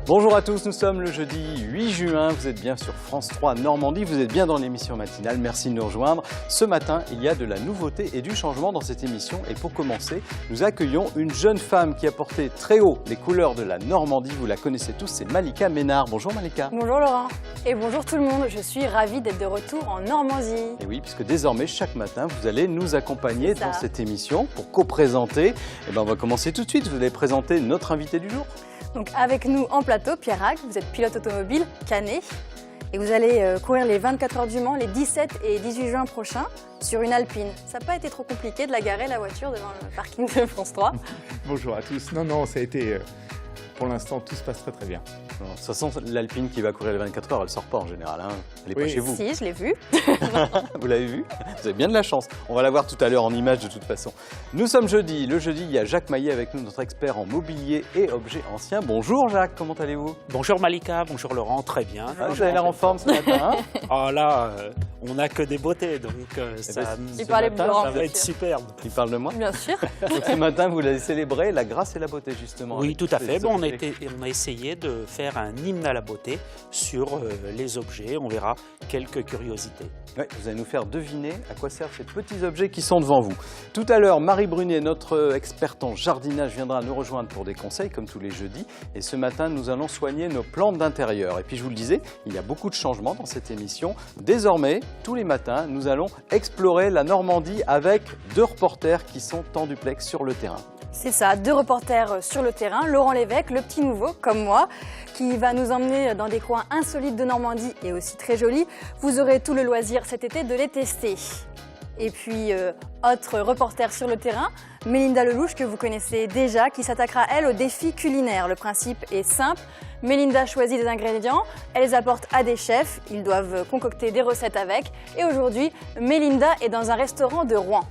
Bonjour à tous, nous sommes le jeudi 8 juin, vous êtes bien sur France 3 Normandie, vous êtes bien dans l'émission matinale, merci de nous rejoindre. Ce matin, il y a de la nouveauté et du changement dans cette émission et pour commencer, nous accueillons une jeune femme qui a porté très haut les couleurs de la Normandie, vous la connaissez tous, c'est Malika Ménard. Bonjour Malika. Bonjour Laurent et bonjour tout le monde, je suis ravie d'être de retour en Normandie. Et oui, puisque désormais, chaque matin, vous allez nous accompagner dans cette émission pour co-présenter. Et bien, on va commencer tout de suite, vous allez présenter notre invité du jour. Donc avec nous en plateau, Pierre Hague, vous êtes pilote automobile canet et vous allez courir les 24 heures du Mans les 17 et 18 juin prochains sur une Alpine. Ça n'a pas été trop compliqué de la garer la voiture devant le parking de France 3. Bonjour à tous. Non, ça a été... Pour l'instant, tout se passe très très bien. De toute façon, l'Alpine qui va courir les 24 heures, elle ne sort pas en général. Hein. Elle n'est pas chez vous. Si, je l'ai vue. Vous l'avez vue? Vous avez bien de la chance. On va la voir tout à l'heure en image de toute façon. Nous sommes jeudi. Le jeudi, il y a Jacques Maillet avec nous, notre expert en mobilier et objets anciens. Bonjour Jacques, comment allez-vous? Bonjour Malika, bonjour Laurent, très bien. Vous avez l'air en forme ce matin. Oh là, on n'a que des beautés, donc ça va être superbe. Il parle de moi? Bien sûr. Donc, ce matin, vous l'avez célébré, la grâce et la beauté justement. Oui, tout à fait. Bon, on a essayé de faire un hymne à la beauté sur les objets. On verra quelques curiosités. Oui, vous allez nous faire deviner à quoi servent ces petits objets qui sont devant vous. Tout à l'heure, Marie Brunet, notre experte en jardinage, viendra nous rejoindre pour des conseils comme tous les jeudis. Et ce matin, nous allons soigner nos plantes d'intérieur. Et puis, je vous le disais, il y a beaucoup de changements dans cette émission. Désormais, tous les matins, nous allons explorer la Normandie avec deux reporters qui sont en duplex sur le terrain. C'est ça, deux reporters sur le terrain, Laurent Lévesque, le petit nouveau, comme moi, qui va nous emmener dans des coins insolites de Normandie et aussi très jolis. Vous aurez tout le loisir cet été de les tester. Et puis, autre reporter sur le terrain, Mélinda Lelouch, que vous connaissez déjà, qui s'attaquera, elle, au défi culinaire. Le principe est simple. Mélinda choisit des ingrédients, elle les apporte à des chefs, ils doivent concocter des recettes avec. Et aujourd'hui, Mélinda est dans un restaurant de Rouen.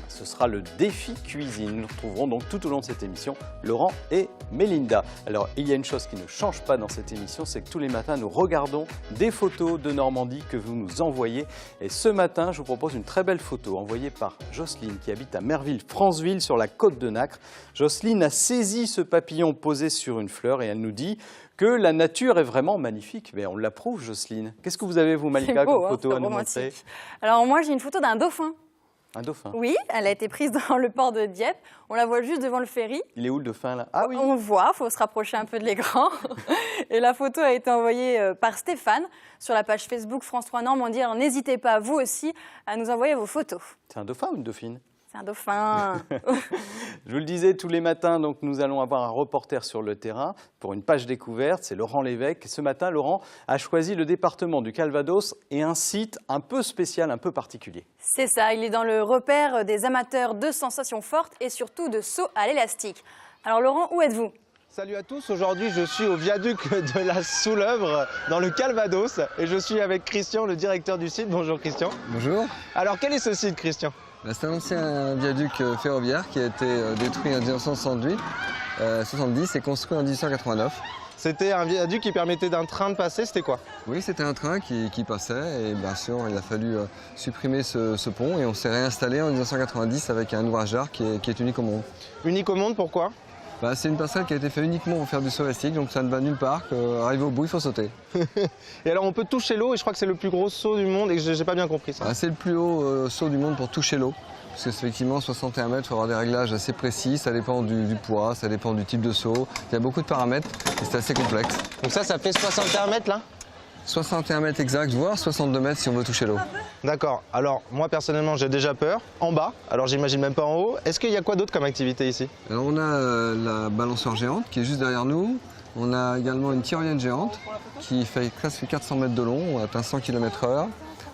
Ce sera le défi cuisine. Nous retrouverons donc tout au long de cette émission Laurent et Mélinda. Alors, il y a une chose qui ne change pas dans cette émission, c'est que tous les matins, nous regardons des photos de Normandie que vous nous envoyez. Et ce matin, je vous propose une très belle photo envoyée par Jocelyne qui habite à Merville-Franceville sur la côte de Nacre. Jocelyne a saisi ce papillon posé sur une fleur et elle nous dit que la nature est vraiment magnifique. Mais on l'approuve, Jocelyne. Qu'est-ce que vous avez, vous, Malika, comme photo à nous montrer? Alors moi, j'ai une photo d'un dauphin. Un dauphin? Oui, elle a été prise dans le port de Dieppe. On la voit juste devant le ferry. Il est où le dauphin là? Ah oui. On voit, il faut se rapprocher un peu de l'écran. Et la photo a été envoyée par Stéphane sur la page Facebook France 3 Normandie. Alors n'hésitez pas, vous aussi, à nous envoyer vos photos. C'est un dauphin ou une dauphine? C'est un dauphin. Je vous le disais, tous les matins, donc, nous allons avoir un reporter sur le terrain pour une page découverte. C'est Laurent Lévesque. Ce matin, Laurent a choisi le département du Calvados et un site un peu spécial, un peu particulier. C'est ça, il est dans le repère des amateurs de sensations fortes et surtout de sauts à l'élastique. Alors Laurent, où êtes-vous? Salut à tous, aujourd'hui je suis au viaduc de la Soulèvre dans le Calvados et je suis avec Christian, le directeur du site. Bonjour Christian. Bonjour. Alors quel est ce site Christian? C'est un ancien viaduc ferroviaire qui a été détruit en 1970 et construit en 1889. C'était un viaduc qui permettait d'un train de passer, c'était quoi? Oui, c'était un train qui passait et bien sûr il a fallu supprimer ce pont et on s'est réinstallé en 1990 avec un ouvrage d'art qui est unique au monde. Unique au monde, pourquoi? C'est une passerelle qui a été faite uniquement pour faire du saut élastique, donc ça ne va nulle part, arrivé au bout il faut sauter. Et alors on peut toucher l'eau et je crois que c'est le plus gros saut du monde et j'ai pas bien compris ça. C'est le plus haut saut du monde pour toucher l'eau. Parce que c'est effectivement 61 mètres, il faut avoir des réglages assez précis, ça dépend du poids, ça dépend du type de saut. Il y a beaucoup de paramètres et c'est assez complexe. Donc ça fait 61 mètres là? 61 mètres exact, voire 62 mètres si on veut toucher l'eau. D'accord, alors moi personnellement j'ai déjà peur, en bas, alors j'imagine même pas en haut. Est-ce qu'il y a quoi d'autre comme activité ici? Alors on a la balançoire géante qui est juste derrière nous. On a également une tyrolienne géante qui fait presque 400 mètres de long, on atteint 100 km/h.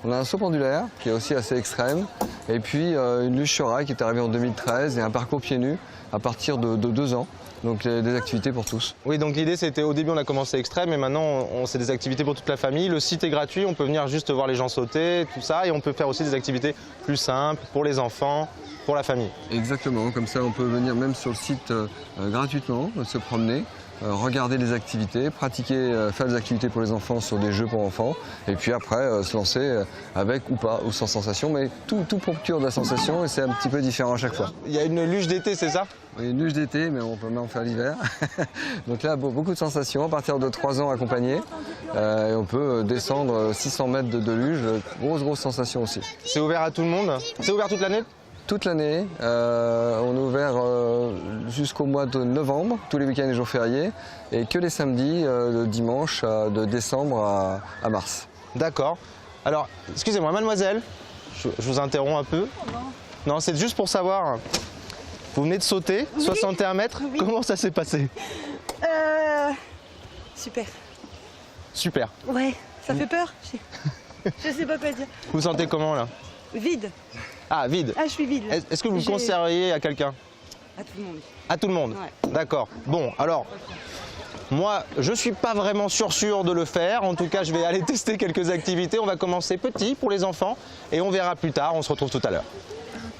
On a un saut pendulaire qui est aussi assez extrême. Et puis une luge sur rail qui est arrivée en 2013 et un parcours pieds nus à partir de 2 ans. Donc des activités pour tous. Oui, donc l'idée c'était, au début on a commencé extrême et maintenant c'est des activités pour toute la famille. Le site est gratuit, on peut venir juste voir les gens sauter, tout ça. Et on peut faire aussi des activités plus simples pour les enfants, pour la famille. Exactement, comme ça on peut venir même sur le site gratuitement, se promener. Regarder les activités, pratiquer, faire des activités pour les enfants sur des jeux pour enfants et puis après se lancer avec ou pas, ou sans sensation, mais tout procure de la sensation et c'est un petit peu différent à chaque fois. Il y a une luge d'été, c'est ça? Une luge d'été, mais on peut même faire l'hiver. Donc là, beaucoup de sensations, à partir de 3 ans accompagnés. Et on peut descendre 600 mètres de luge, grosse sensation aussi. C'est ouvert à tout le monde? C'est ouvert toute l'année? Toute l'année, on est ouvert jusqu'au mois de novembre, tous les week-ends et jours fériés, et que les samedis, le dimanche de décembre à mars. D'accord. Alors, excusez-moi, mademoiselle, je vous interromps un peu. Non, c'est juste pour savoir, vous venez de sauter, 61 mètres, comment ça s'est passé? Super. Super. Ouais, ça fait peur. Je sais pas quoi dire. Vous vous sentez comment là? Vide. Ah, vide. Ah, je suis vide. Est-ce que vous le conseilleriez à quelqu'un? À tout le monde. À tout le monde? Ouais. D'accord. Bon, alors, moi, je ne suis pas vraiment sûr de le faire. En tout cas, je vais aller tester quelques activités. On va commencer petit pour les enfants et on verra plus tard. On se retrouve tout à l'heure.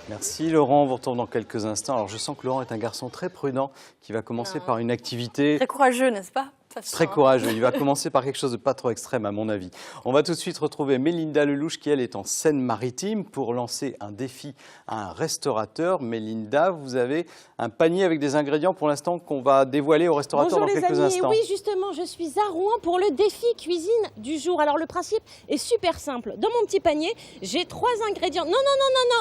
Merci Laurent, on vous retrouve dans quelques instants. Alors je sens que Laurent est un garçon très prudent qui va commencer par une activité Très courageux, n'est-ce pas? Ça se très sent, hein. courageux. Il va commencer par quelque chose de pas trop extrême à mon avis. On va tout de suite retrouver Mélinda Lelouch qui elle est en Seine-Maritime pour lancer un défi à un restaurateur. Mélinda, vous avez un panier avec des ingrédients pour l'instant qu'on va dévoiler au restaurateur Bonjour dans les quelques amis, instants. et oui justement je suis à Rouen pour le défi cuisine du jour. Alors le principe est super simple. Dans mon petit panier, j'ai 3 ingrédients. Non,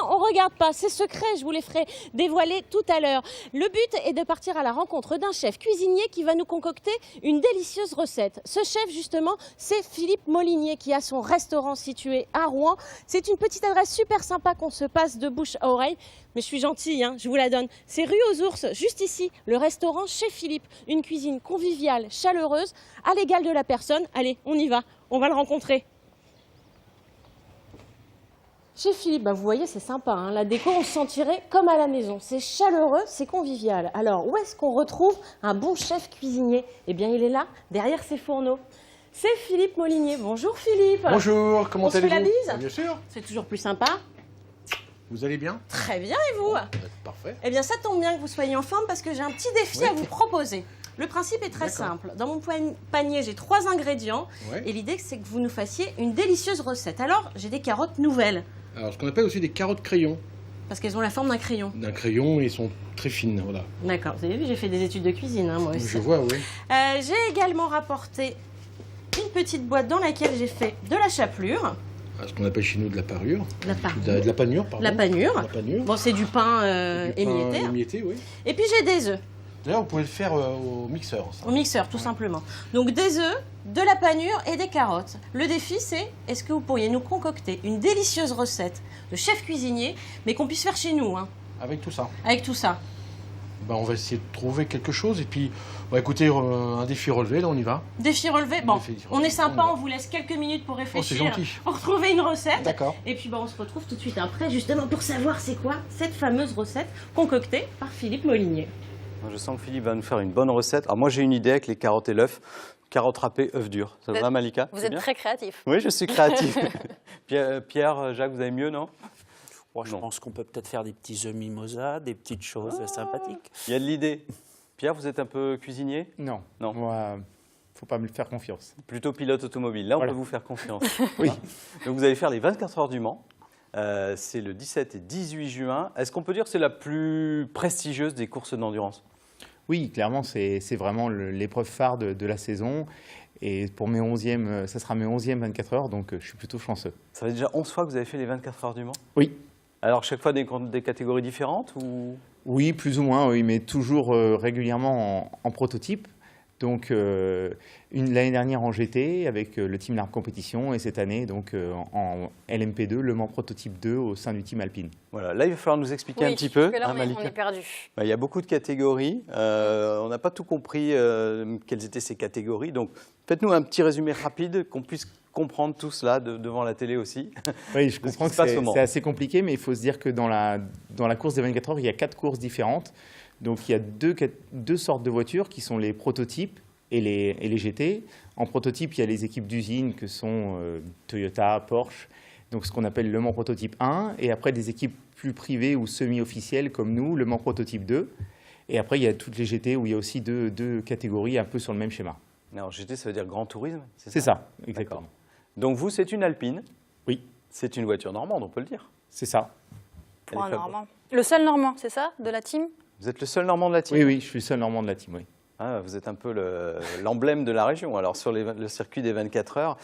on regarde pas, c'est secret, je vous les ferai dévoiler tout à l'heure. Le but est de partir à la rencontre d'un chef cuisinier qui va nous concocter une délicieuse recette. Ce chef justement, c'est Philippe Molinier qui a son restaurant situé à Rouen. C'est une petite adresse super sympa qu'on se passe de bouche à oreille. Mais je suis gentille, hein, je vous la donne. C'est rue aux Ours, juste ici, le restaurant chez Philippe. Une cuisine conviviale, chaleureuse, à l'égal de la personne. Allez, on y va, on va le rencontrer. Chez Philippe, vous voyez, c'est sympa, hein, la déco, on se sentirait comme à la maison. C'est chaleureux, c'est convivial. Alors, où est-ce qu'on retrouve un bon chef cuisinier? Eh bien, il est là, derrière ses fourneaux. C'est Philippe Molinier. Bonjour Philippe. Bonjour, comment on se fait allez-vous? la bise? Bien sûr. C'est toujours plus sympa. Vous allez bien? Très bien, et vous? Parfait. Eh bien, ça tombe bien que vous soyez en forme parce que j'ai un petit défi à vous proposer. Le principe est très simple. Dans mon panier, j'ai 3 ingrédients. Ouais. Et l'idée, c'est que vous nous fassiez une délicieuse recette. Alors, j'ai des carottes nouvelles. Alors, ce qu'on appelle aussi des carottes crayons. Parce qu'elles ont la forme d'un crayon. D'un crayon et ils sont très fines, voilà. D'accord, vous avez vu, j'ai fait des études de cuisine, hein, moi aussi. Je vois, oui. J'ai également rapporté une petite boîte dans laquelle j'ai fait de la chapelure. Ce qu'on appelle chez nous de la parure. De la parure. De la panure, pardon. La panure. La panure. Bon, c'est du pain Du pain émietté. émietté, oui. Et puis j'ai des œufs. D'ailleurs, vous pouvez le faire au mixeur. Ça. Au mixeur, tout simplement. Donc des œufs, de la panure et des carottes. Le défi, c'est est-ce que vous pourriez nous concocter une délicieuse recette de chef cuisinier, mais qu'on puisse faire chez nous, hein, Avec tout ça. avec tout ça. On va essayer de trouver quelque chose et puis, écoutez, un défi relevé, là, on y va. Défi relevé. Bon, Défi on relevé, est sympa, on y va. on vous laisse quelques minutes pour réfléchir, gentil. pour trouver une recette. D'accord. Et puis on se retrouve tout de suite après, justement, pour savoir c'est quoi cette fameuse recette concoctée par Philippe Molinier. Je sens que Philippe va nous faire une bonne recette. Alors moi j'ai une idée avec les carottes et l'œuf. Carottes râpées, œufs durs. Ça va Malika? Vous C'est êtes bien très créatif. Oui, je suis créatif. Pierre, Jacques, vous avez mieux, non? Moi, je pense qu'on peut peut-être faire des petits œufs mimosa, des petites choses sympathiques. Il y a de l'idée. Pierre, vous êtes un peu cuisinier? Non, Non. moi, faut pas me faire confiance. Plutôt pilote automobile. Là, on Voilà. peut vous faire confiance. Oui. Donc vous allez faire les 24 heures du Mans. C'est le 17 et 18 juin. Est-ce qu'on peut dire que c'est la plus prestigieuse des courses d'endurance? Oui, clairement, c'est vraiment l'épreuve phare de la saison. Et pour mes 11e, ça sera mes 11e 24 heures, donc je suis plutôt chanceux. Ça fait déjà 11 fois que vous avez fait les 24 heures du Mans? Oui. Alors chaque fois des catégories différentes ou... Oui, plus ou moins, oui, mais toujours régulièrement en prototype. Donc l'année dernière en GT avec le Team Larp Compétition et cette année donc en LMP2, Le Mans Prototype 2 au sein du Team Alpine. Voilà, là il va falloir nous expliquer Oui, un petit peu, parce que là, hein, on est Malika. perdu. Il y a beaucoup de catégories, on n'a pas tout compris quelles étaient ces catégories, donc faites-nous un petit résumé rapide qu'on puisse comprendre tout cela devant la télé aussi. Oui, je de ce comprends qui que se passe au Mans. c'est assez compliqué, mais il faut se dire que dans la course des 24 heures, il y a 4 courses différentes. Donc il y a deux sortes de voitures qui sont les prototypes et les GT. En prototype, il y a les équipes d'usine que sont Toyota, Porsche, donc ce qu'on appelle Le Mans Prototype 1. Et après, des équipes plus privées ou semi-officielles comme nous, Le Mans Prototype 2. Et après, il y a toutes les GT où il y a aussi deux catégories un peu sur le même schéma. Alors GT, ça veut dire Grand Tourisme, C'est ça, exactement. Donc vous, c'est une Alpine. Oui. C'est une voiture normande, on peut le dire. C'est ça. Pour un Elle est Normand. Le seul Normand, c'est ça, de la team? Vous êtes le seul Normand de la team? Oui, oui, je suis le seul Normand de la team, oui. Ah, vous êtes un peu l'emblème de la région. Alors sur le circuit des 24 heures,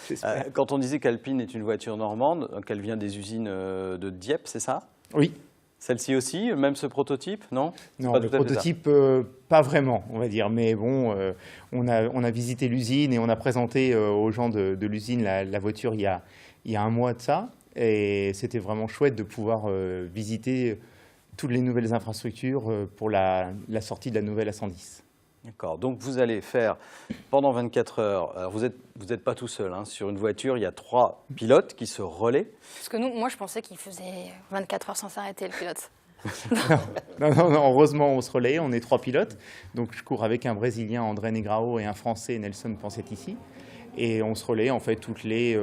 quand on disait qu'Alpine est une voiture normande, qu'elle vient des usines de Dieppe, c'est ça? Oui. Celle-ci aussi, même ce prototype, non? Non, le prototype, pas vraiment, on va dire. Mais bon, on a visité l'usine et on a présenté aux gens de l'usine la voiture il y a un mois de ça. Et c'était vraiment chouette de pouvoir visiter toutes les nouvelles infrastructures pour la sortie de la nouvelle A110. D'accord, donc vous allez faire pendant 24 heures, alors vous êtes pas tout seul, hein, sur une voiture, il y a 3 pilotes qui se relaient. Parce que moi, je pensais qu'il faisait 24 heures sans s'arrêter, le pilote. Non, heureusement, on se relaie, on est 3 pilotes. Donc je cours avec un Brésilien, André Negrao, et un Français, Nelson Pensetti. Et on se relaie en fait toutes les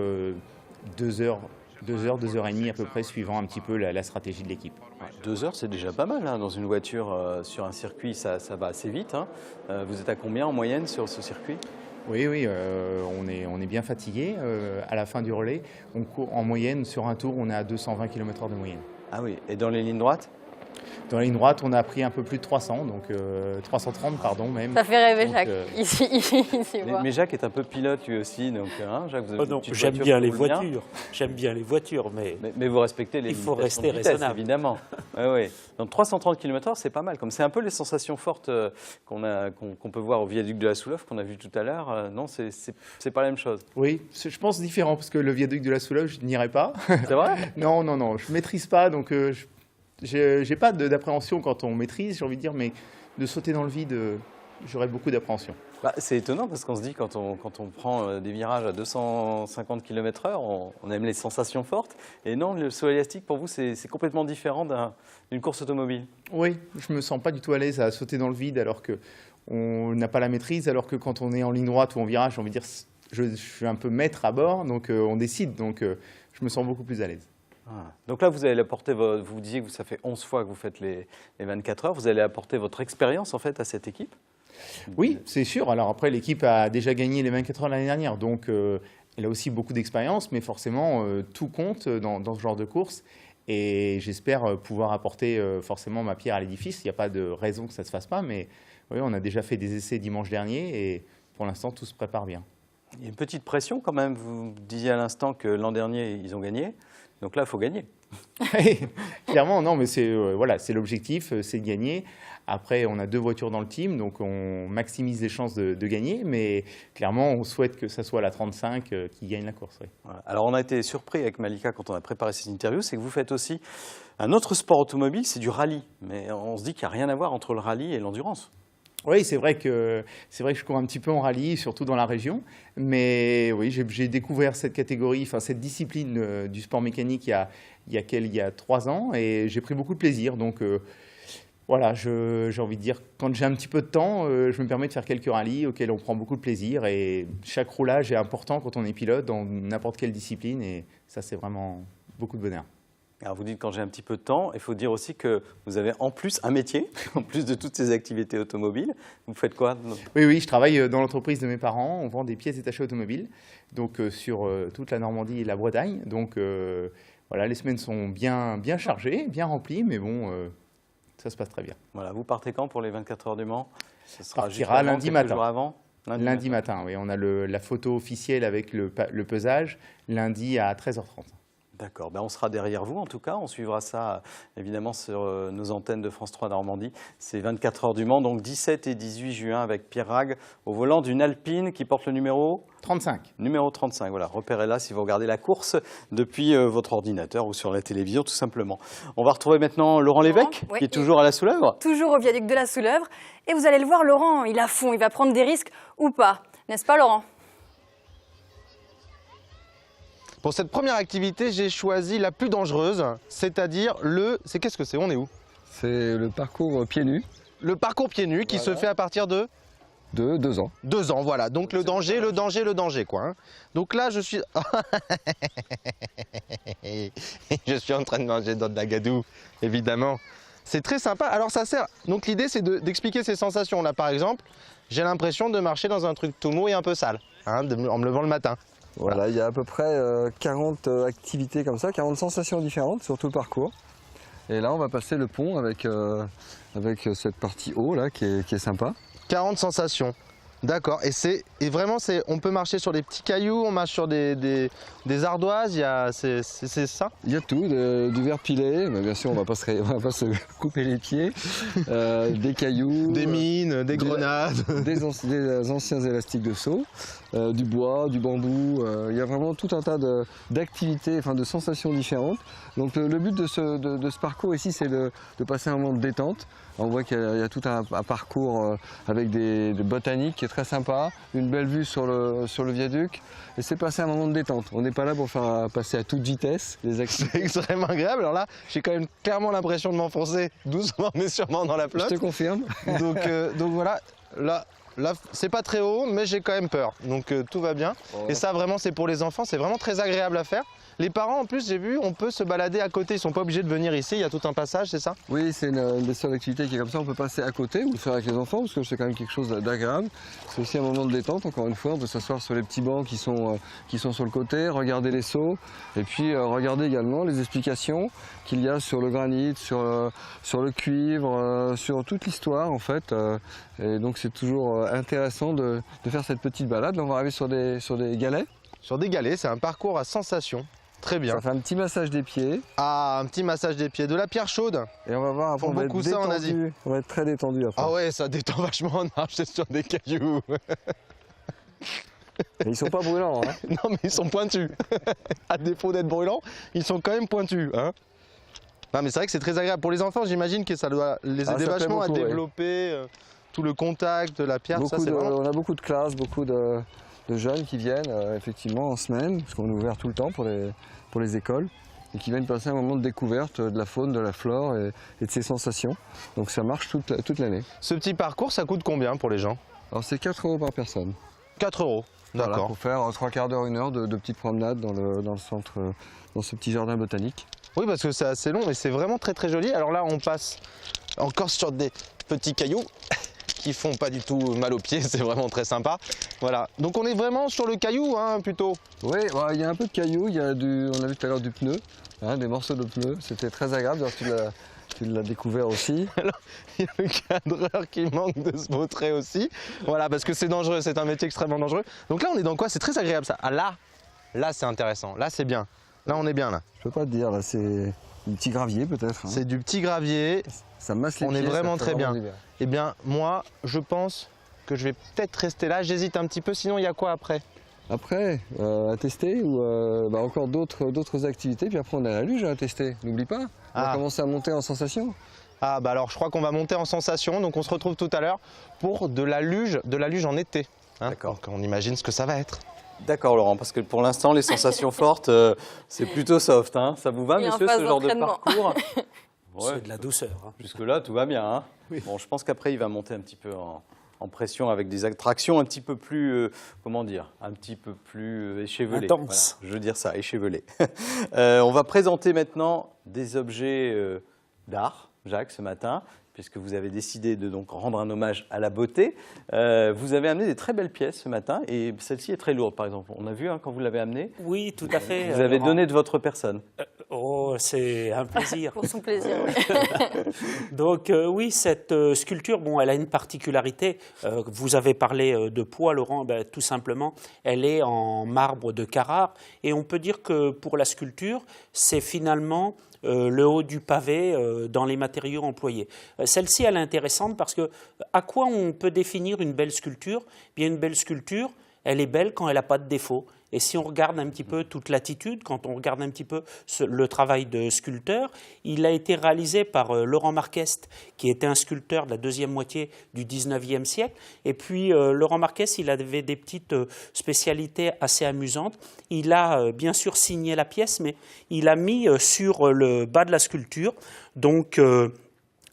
2 heures, 2 heures et demie à peu près, suivant un petit peu la stratégie de l'équipe. 2 heures, c'est déjà pas mal, hein, dans une voiture sur un circuit, ça va assez vite. Hein. Vous êtes à combien en moyenne sur ce circuit? Oui, on est bien fatigué. À la fin du relais, on court en moyenne, sur un tour, on est à 220 km/h de moyenne. Ah oui, et dans les lignes droites? Dans la ligne droite, on a pris un peu plus de 300, donc 330 pardon même. Ça fait rêver donc, Jacques, ici Mais Jacques est un peu pilote lui aussi, donc hein, Jacques, vous avez une petite j'aime voiture bien qui les roule bien. voitures. J'aime bien les voitures, Mais vous respectez les il faut limitations rester de vitesse, raisonnable. évidemment. Ouais. Donc 330 km/h, c'est pas mal. Comme c'est un peu les sensations fortes qu'on peut voir au viaduc de la Souleuvre, qu'on a vu tout à l'heure. Non, c'est pas la même chose. Oui, je pense différent, parce que le viaduc de la Souleuvre, je n'irai pas. C'est vrai? Non, je ne maîtrise pas, donc je n'ai pas d'appréhension quand on maîtrise, j'ai envie de dire, mais de sauter dans le vide, j'aurais beaucoup d'appréhension. Bah, c'est étonnant parce qu'on se dit quand on prend des virages à 250 km/h, on aime les sensations fortes. Et non, le saut élastique, pour vous, c'est complètement différent d'une course automobile. Oui, je ne me sens pas du tout à l'aise à sauter dans le vide alors qu'on n'a pas la maîtrise, alors que quand on est en ligne droite ou en virage, j'ai envie de dire, je suis un peu maître à bord, donc on décide, donc je me sens beaucoup plus à l'aise. Ah. Donc là, vous allez apporter, vous disiez que ça fait 11 fois que vous faites les 24 heures, vous allez apporter votre expérience en fait à cette équipe? Oui, c'est sûr. Alors après, l'équipe a déjà gagné les 24 heures l'année dernière, donc elle a aussi beaucoup d'expérience, mais forcément, tout compte dans ce genre de course. Et j'espère pouvoir apporter forcément ma pierre à l'édifice. Il n'y a pas de raison que ça ne se fasse pas, mais oui, on a déjà fait des essais dimanche dernier et pour l'instant, tout se prépare bien. Il y a une petite pression quand même. Vous disiez à l'instant que l'an dernier, ils ont gagné. Donc là, il faut gagner. Clairement, non, mais c'est l'objectif, c'est de gagner. Après, on a 2 voitures dans le team, donc on maximise les chances de gagner. Mais clairement, on souhaite que ça soit la 35 qui gagne la course. Oui. Voilà. Alors, on a été surpris avec Malika quand on a préparé cette interview, c'est que vous faites aussi un autre sport automobile, c'est du rallye. Mais on se dit qu'il n'y a rien à voir entre le rallye et l'endurance. Oui, c'est vrai que je cours un petit peu en rallye, surtout dans la région. Mais oui, j'ai découvert cette catégorie, enfin cette discipline du sport mécanique il y a 3 ans et j'ai pris beaucoup de plaisir. Donc voilà, j'ai envie de dire, quand j'ai un petit peu de temps, je me permets de faire quelques rallyes auxquels on prend beaucoup de plaisir. Et chaque roulage est important quand on est pilote dans n'importe quelle discipline. Et ça, c'est vraiment beaucoup de bonheur. Alors vous dites quand j'ai un petit peu de temps, il faut dire aussi que vous avez en plus un métier, en plus de toutes ces activités automobiles. Vous faites quoi? Oui, je travaille dans l'entreprise de mes parents. On vend des pièces détachées automobiles, donc sur toute la Normandie et la Bretagne. Donc voilà, les semaines sont bien chargées, bien remplies, mais bon, ça se passe très bien. Voilà, vous partez quand pour les 24 heures du Mans? Ça partira lundi matin. Avant lundi matin, oui. On a la photo officielle avec le pesage, lundi à 13h30. D'accord, on sera derrière vous en tout cas, on suivra ça évidemment sur nos antennes de France 3 Normandie. C'est 24 heures du Mans, donc 17 et 18 juin avec Pierre Rague au volant d'une Alpine qui porte le numéro 35. Numéro 35, voilà, repérez-la si vous regardez la course depuis votre ordinateur ou sur la télévision tout simplement. On va retrouver maintenant Laurent Lévesque qui est toujours à la Souleuvre. Toujours au viaduc de la Souleuvre et vous allez le voir, Laurent, il a fond, il va prendre des risques ou pas, n'est-ce pas Laurent? Pour cette première activité, j'ai choisi la plus dangereuse, c'est-à-dire qu'est-ce que c'est? On est où? C'est le parcours pieds nus. Le parcours pieds nus qui se fait à partir de 2 ans. 2 ans, voilà. Donc le danger, quoi. Hein. Donc là, je suis... je suis en train de manger dans de la gadoue, évidemment. C'est très sympa. Alors ça sert... Donc l'idée, c'est d'expliquer ces sensations. Là, par exemple, j'ai l'impression de marcher dans un truc tout mou et un peu sale, hein, en me levant le matin. Voilà, il y a à peu près 40 activités comme ça, 40 sensations différentes sur tout le parcours. Et là, on va passer le pont avec cette partie haut là qui est sympa. 40 sensations. D'accord. Et vraiment, on peut marcher sur des petits cailloux, on marche sur des ardoises, c'est ça? Il y a tout, du verre pilé, mais bien sûr on va pas se couper les pieds, des cailloux, des mines, des grenades, des anciens élastiques de saut, du bois, du bambou. Il y a vraiment tout un tas d'activités, enfin de sensations différentes. Donc le but de ce parcours ici, c'est de passer un moment de détente. On voit qu'il y a tout un parcours avec des botaniques qui est très sympa, une belle vue sur le viaduc, et c'est passer un moment de détente. On n'est pas là pour faire passer à toute vitesse les activités. C'est extrêmement agréable. Alors là, j'ai quand même clairement l'impression de m'enfoncer doucement mais sûrement dans la flotte. Je te confirme. Donc voilà, là c'est pas très haut, mais j'ai quand même peur. Donc tout va bien. Oh. Et ça, vraiment, c'est pour les enfants, c'est vraiment très agréable à faire. Les parents, en plus, j'ai vu, on peut se balader à côté. Ils ne sont pas obligés de venir ici. Il y a tout un passage, c'est ça? Oui, c'est une des seules activités qui est comme ça. On peut passer à côté ou le faire avec les enfants parce que c'est quand même quelque chose d'agréable. C'est aussi un moment de détente. Encore une fois, on peut s'asseoir sur les petits bancs qui sont sur le côté, regarder les seaux et puis regarder également les explications qu'il y a sur le granit, sur le cuivre, sur toute l'histoire en fait. Et donc c'est toujours intéressant de faire cette petite balade. Là, on va arriver sur des galets. Sur des galets, c'est un parcours à sensations. Très bien. Ça fait un petit massage des pieds. Ah, un petit massage des pieds, de la pierre chaude. Et on va voir après, on va être beaucoup ça en Asie. On va être très détendu après. Ah ouais, ça détend vachement en marcher sur des cailloux. Mais ils sont pas brûlants. Hein. Non, mais ils sont pointus. À défaut d'être brûlants, ils sont quand même pointus. Hein. Non, mais c'est vrai que c'est très agréable. Pour les enfants, j'imagine que ça doit les aider vachement à développer tout le contact de la pierre. Ça, vraiment... On a beaucoup de classes, beaucoup de jeunes qui viennent effectivement en semaine, parce qu'on est ouvert tout le temps pour les écoles, et qui viennent passer un moment de découverte de la faune, de la flore et de ses sensations. Donc ça marche toute l'année. Ce petit parcours, ça coûte combien pour les gens? Alors c'est 4 € par personne. 4 €, d'accord. Voilà, pour faire 3/4 d'heure, 1 heure de petites promenades dans le centre, dans ce petit jardin botanique. Oui, parce que c'est assez long, mais c'est vraiment très très joli. Alors là, on passe encore sur des petits cailloux qui font pas du tout mal aux pieds, c'est vraiment très sympa. Voilà, donc on est vraiment sur le caillou hein, plutôt. Oui, il y a un peu de cailloux, on a vu tout à l'heure du pneu, hein, des morceaux de pneu, c'était très agréable, tu l'as découvert aussi. Alors, il y a le cadreur qui manque de se vautrer aussi, voilà, parce que c'est dangereux, c'est un métier extrêmement dangereux. Donc là on est dans quoi? C'est très agréable ça. Ah là c'est intéressant, là c'est bien, là on est bien là. Je peux pas te dire, là c'est du petit gravier peut-être. Hein. C'est du petit gravier. Ça masse les pieds, on est vraiment très bien. Libérer. Eh bien, moi, je pense que je vais peut-être rester là. J'hésite un petit peu. Sinon, il y a quoi après? Après, à tester ou encore d'autres activités. Puis après, on a la luge à tester. N'oublie pas. On va commencer à monter en sensation. Ah, bah alors, je crois qu'on va monter en sensation. Donc, on se retrouve tout à l'heure pour de la luge en été. Hein. D'accord. Donc, on imagine ce que ça va être. D'accord Laurent, parce que pour l'instant les sensations fortes, c'est plutôt soft. Hein. Ça vous va monsieur ce genre de parcours? C'est de la douceur. Hein. Jusque-là tout va bien. Hein. Oui. Bon, je pense qu'après il va monter un petit peu en pression avec des attractions un petit peu plus, comment dire, un petit peu plus échevelées. Intense. Voilà, je veux dire ça, échevelées. On va présenter maintenant des objets d'art, Jacques, ce matin, puisque vous avez décidé de donc rendre un hommage à la beauté. Vous avez amené des très belles pièces ce matin, et celle-ci est très lourde, par exemple. On a vu hein, quand vous l'avez amenée. Oui, tout à fait. Vous avez donné de votre personne. Oh, c'est un plaisir. Pour son plaisir. Donc oui, cette sculpture, bon, elle a une particularité. Vous avez parlé de poids, Laurent. Ben, tout simplement, elle est en marbre de Carrare, et on peut dire que pour la sculpture, c'est finalement le haut du pavé dans les matériaux employés. Celle-ci, elle est intéressante parce que à quoi on peut définir une belle sculpture? Bien, une belle sculpture, elle est belle quand elle n'a pas de défaut. Et si on regarde un petit peu toute l'attitude, quand on regarde un petit peu le travail de sculpteur, il a été réalisé par Laurent Marquès, qui était un sculpteur de la deuxième moitié du 19e siècle. Et puis, Laurent Marquès, il avait des petites spécialités assez amusantes. Il a bien sûr signé la pièce, mais il a mis sur le bas de la sculpture, donc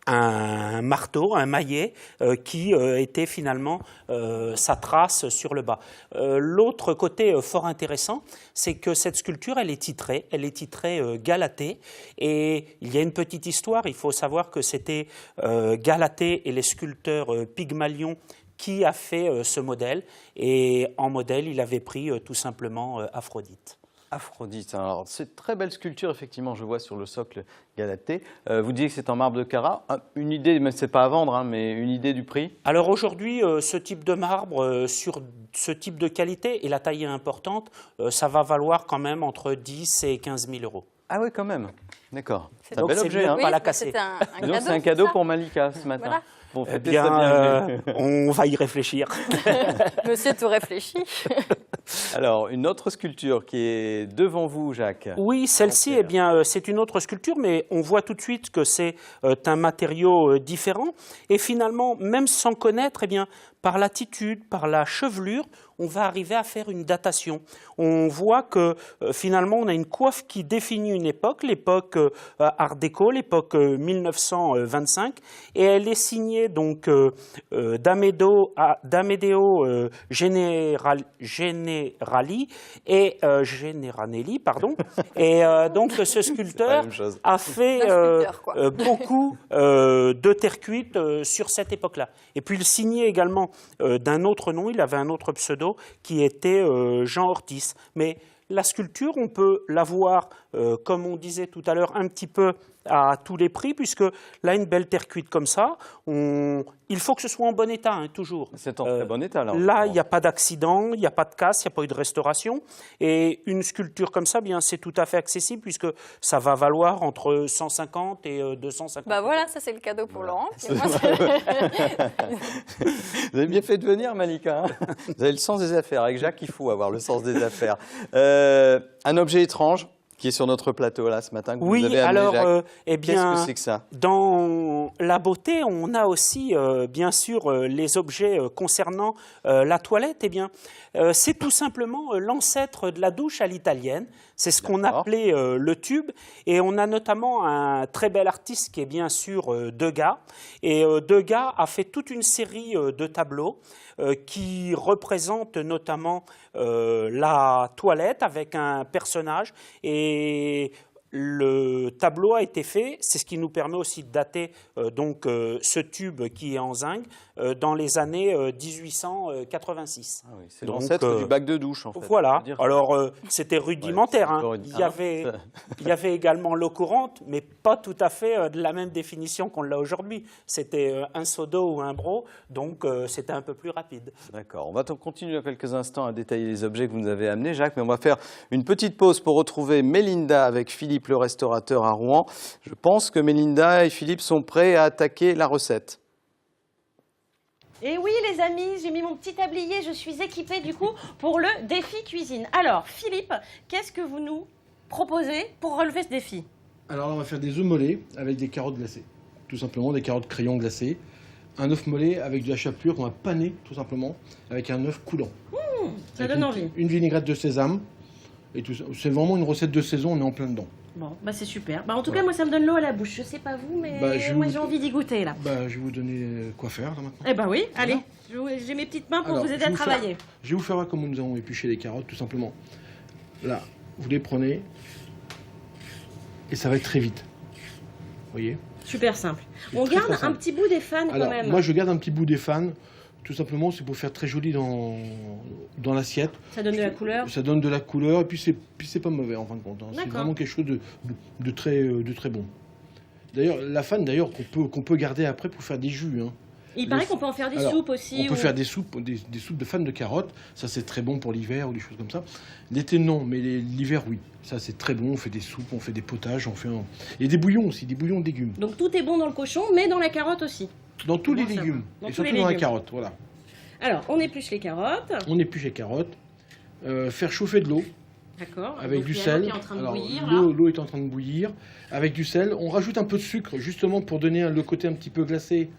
un marteau, un maillet qui était finalement sa trace sur le bas. L'autre côté fort intéressant, c'est que cette sculpture, elle est titrée Galatée, et il y a une petite histoire. Il faut savoir que c'était Galatée et les sculpteurs Pygmalion qui a fait ce modèle. Et en modèle, il avait pris tout simplement Aphrodite. Aphrodite, alors c'est très belle sculpture, effectivement, je vois sur le socle Galatée. Vous dites que c'est en marbre de Carrare. Une idée, mais c'est pas à vendre, hein, mais une idée du prix? Alors aujourd'hui, ce type de marbre, sur ce type de qualité, et la taille est importante, ça va valoir quand même entre 10 et 15 000 euros. Ah oui, quand même. D'accord. C'est un Donc bel c'est objet. mieux Hein. de pas la casser. C'est un cadeau pour Malika ce matin. Voilà. Bon, Eh fêtez bien, ça bien. on va y réfléchir. Monsieur tout réfléchi. Alors, une autre sculpture qui est devant vous, Jacques. Oui, celle-ci, eh bien, c'est une autre sculpture, mais on voit tout de suite que c'est un matériau différent. Et finalement, même sans connaître, eh bien, par l'attitude, par la chevelure, on va arriver à faire une datation. On voit que finalement, on a une coiffe qui définit une époque, l'époque Art déco, l'époque 1925, et elle est signée donc d'Amedeo Generali et Generanelli, pardon. Et donc ce sculpteur a fait beaucoup de terre cuite sur cette époque-là. Et puis il signait également d'un autre nom, il avait un autre pseudo qui était Jean Ortis. Mais la sculpture, on peut la voir, comme on disait tout à l'heure, un petit peu à tous les prix, puisque là, une belle terre cuite comme ça, il faut que ce soit en bon état, hein, toujours. C'est en très bon état, là. Là, il n'y a pas d'accident, il n'y a pas de casse, il n'y a pas eu de restauration. Et une sculpture comme ça, bien, c'est tout à fait accessible, puisque ça va valoir entre 150 et 250. Bah voilà, ça c'est le cadeau pour Laurent. Et moi, Vous avez bien fait de venir, Malika. Hein. Vous avez le sens des affaires. Avec Jacques, il faut avoir le sens des affaires. Un objet étrange qui est sur notre plateau là ce matin que vous avez amené, alors, Jacques. eh bien, qu'est-ce que c'est que ça? Dans la beauté, on a aussi, bien sûr, les objets concernant la toilette. Eh bien, c'est tout simplement l'ancêtre de la douche à l'italienne. C'est ce qu'on appelait le tube. Et on a notamment un très bel artiste qui est bien sûr Degas. Et Degas a fait toute une série de tableaux qui représentent notamment la toilette avec un personnage. Et le tableau a été fait, c'est ce qui nous permet aussi de dater donc ce tube qui est en zinc dans les années 1886. Ah oui, c'est l'ancêtre du bac de douche en fait. Voilà, alors c'était rudimentaire. Hein. Il y avait également l'eau courante, mais pas tout à fait de la même définition qu'on l'a aujourd'hui. C'était un seau d'eau ou un broc, donc c'était un peu plus rapide. D'accord, on va continuer dans quelques instants à détailler les objets que vous nous avez amenés, Jacques, mais on va faire une petite pause pour retrouver Mélinda avec Philippe le restaurateur à Rouen. Je pense que Mélinda et Philippe sont prêts à attaquer la recette. Et oui les amis, j'ai mis mon petit tablier, je suis équipée du coup pour le défi cuisine. Alors Philippe, qu'est-ce que vous nous proposez pour relever ce défi? Alors là, on va faire des œufs mollets avec des carottes glacées. Tout simplement des carottes crayon glacées. Un œuf mollet avec de la chapelure qu'on va paner tout simplement avec un œuf coulant. Ça donne envie. Une vinaigrette de sésame. Et tout ça. C'est vraiment une recette de saison, on est en plein dedans. Bon, bah c'est super. Bah en tout cas, moi ça me donne l'eau à la bouche. Je sais pas vous, mais moi j'ai envie d'y goûter là. Bah, je vais vous donner quoi faire là maintenant. Eh bah oui, allez. J'ai mes petites mains pour vous aider à travailler. Je vais vous faire voir comment nous avons épluché les carottes, tout simplement. Là, vous les prenez et ça va être très vite. Vous voyez? Super simple. On garde un petit bout des fans quand même. Moi je garde un petit bout des fans. Tout simplement, c'est pour faire très joli dans l'assiette. Ça donne de la couleur. Ça donne de la couleur, et puis c'est pas mauvais en fin de compte. Hein. C'est vraiment quelque chose de très bon. D'ailleurs, la fan qu'on peut garder après pour faire des jus. Hein. Il paraît qu'on peut en faire des soupes aussi. On peut faire des soupes de fans de carottes. Ça, c'est très bon pour l'hiver ou des choses comme ça. L'été, non, mais l'hiver, oui. Ça, c'est très bon. On fait des soupes, on fait des potages, et des bouillons aussi, des bouillons de légumes. Donc tout est bon dans le cochon, mais dans la carotte aussi. Dans tous les légumes, et surtout dans la carotte, voilà. Alors, on épluche les carottes. On épluche les carottes. Faire chauffer de l'eau. D'accord. Avec du sel. L'eau est en train de bouillir. Avec du sel. On rajoute un peu de sucre, justement pour donner le côté un petit peu glacé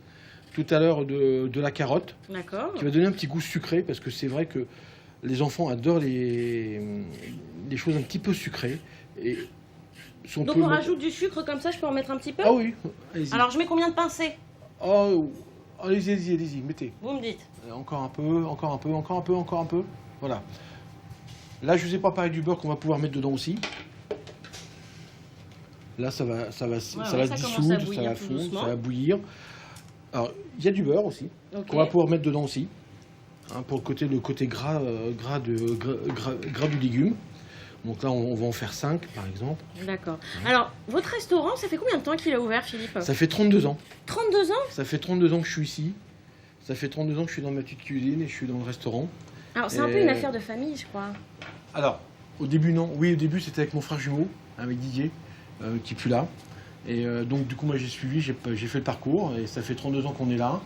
tout à l'heure de la carotte. D'accord. Qui va donner un petit goût sucré, parce que c'est vrai que les enfants adorent les choses un petit peu sucrées. Et donc on rajoute du sucre comme ça, je peux en mettre un petit peu? Ah oui, allez-y. Alors je mets combien de pincées? Oh, allez-y, mettez. Vous me dites. Encore un peu. Voilà. Là, je vous ai préparé du beurre qu'on va pouvoir mettre dedans aussi. Là, ça va se dissoudre, ça va fondre, ça va bouillir. Alors, il y a du beurre aussi, Ok. qu'on va pouvoir mettre dedans aussi, hein, pour le côté gras, gras du légume. Donc là, on va en faire 5, par exemple. D'accord. Alors, votre restaurant, ça fait combien de temps qu'il a ouvert, Philippe? Ça fait 32 ans. 32 ans? Ça fait 32 ans que je suis ici. Ça fait 32 ans que je suis dans ma petite cuisine et je suis dans le restaurant. Alors, c'est un peu une affaire de famille, je crois. Alors, au début, non. Oui, au début, c'était avec mon frère jumeau, avec Didier, qui est plus là. Et donc, du coup, moi, j'ai suivi, j'ai fait le parcours. Et ça fait 32 ans qu'on est là.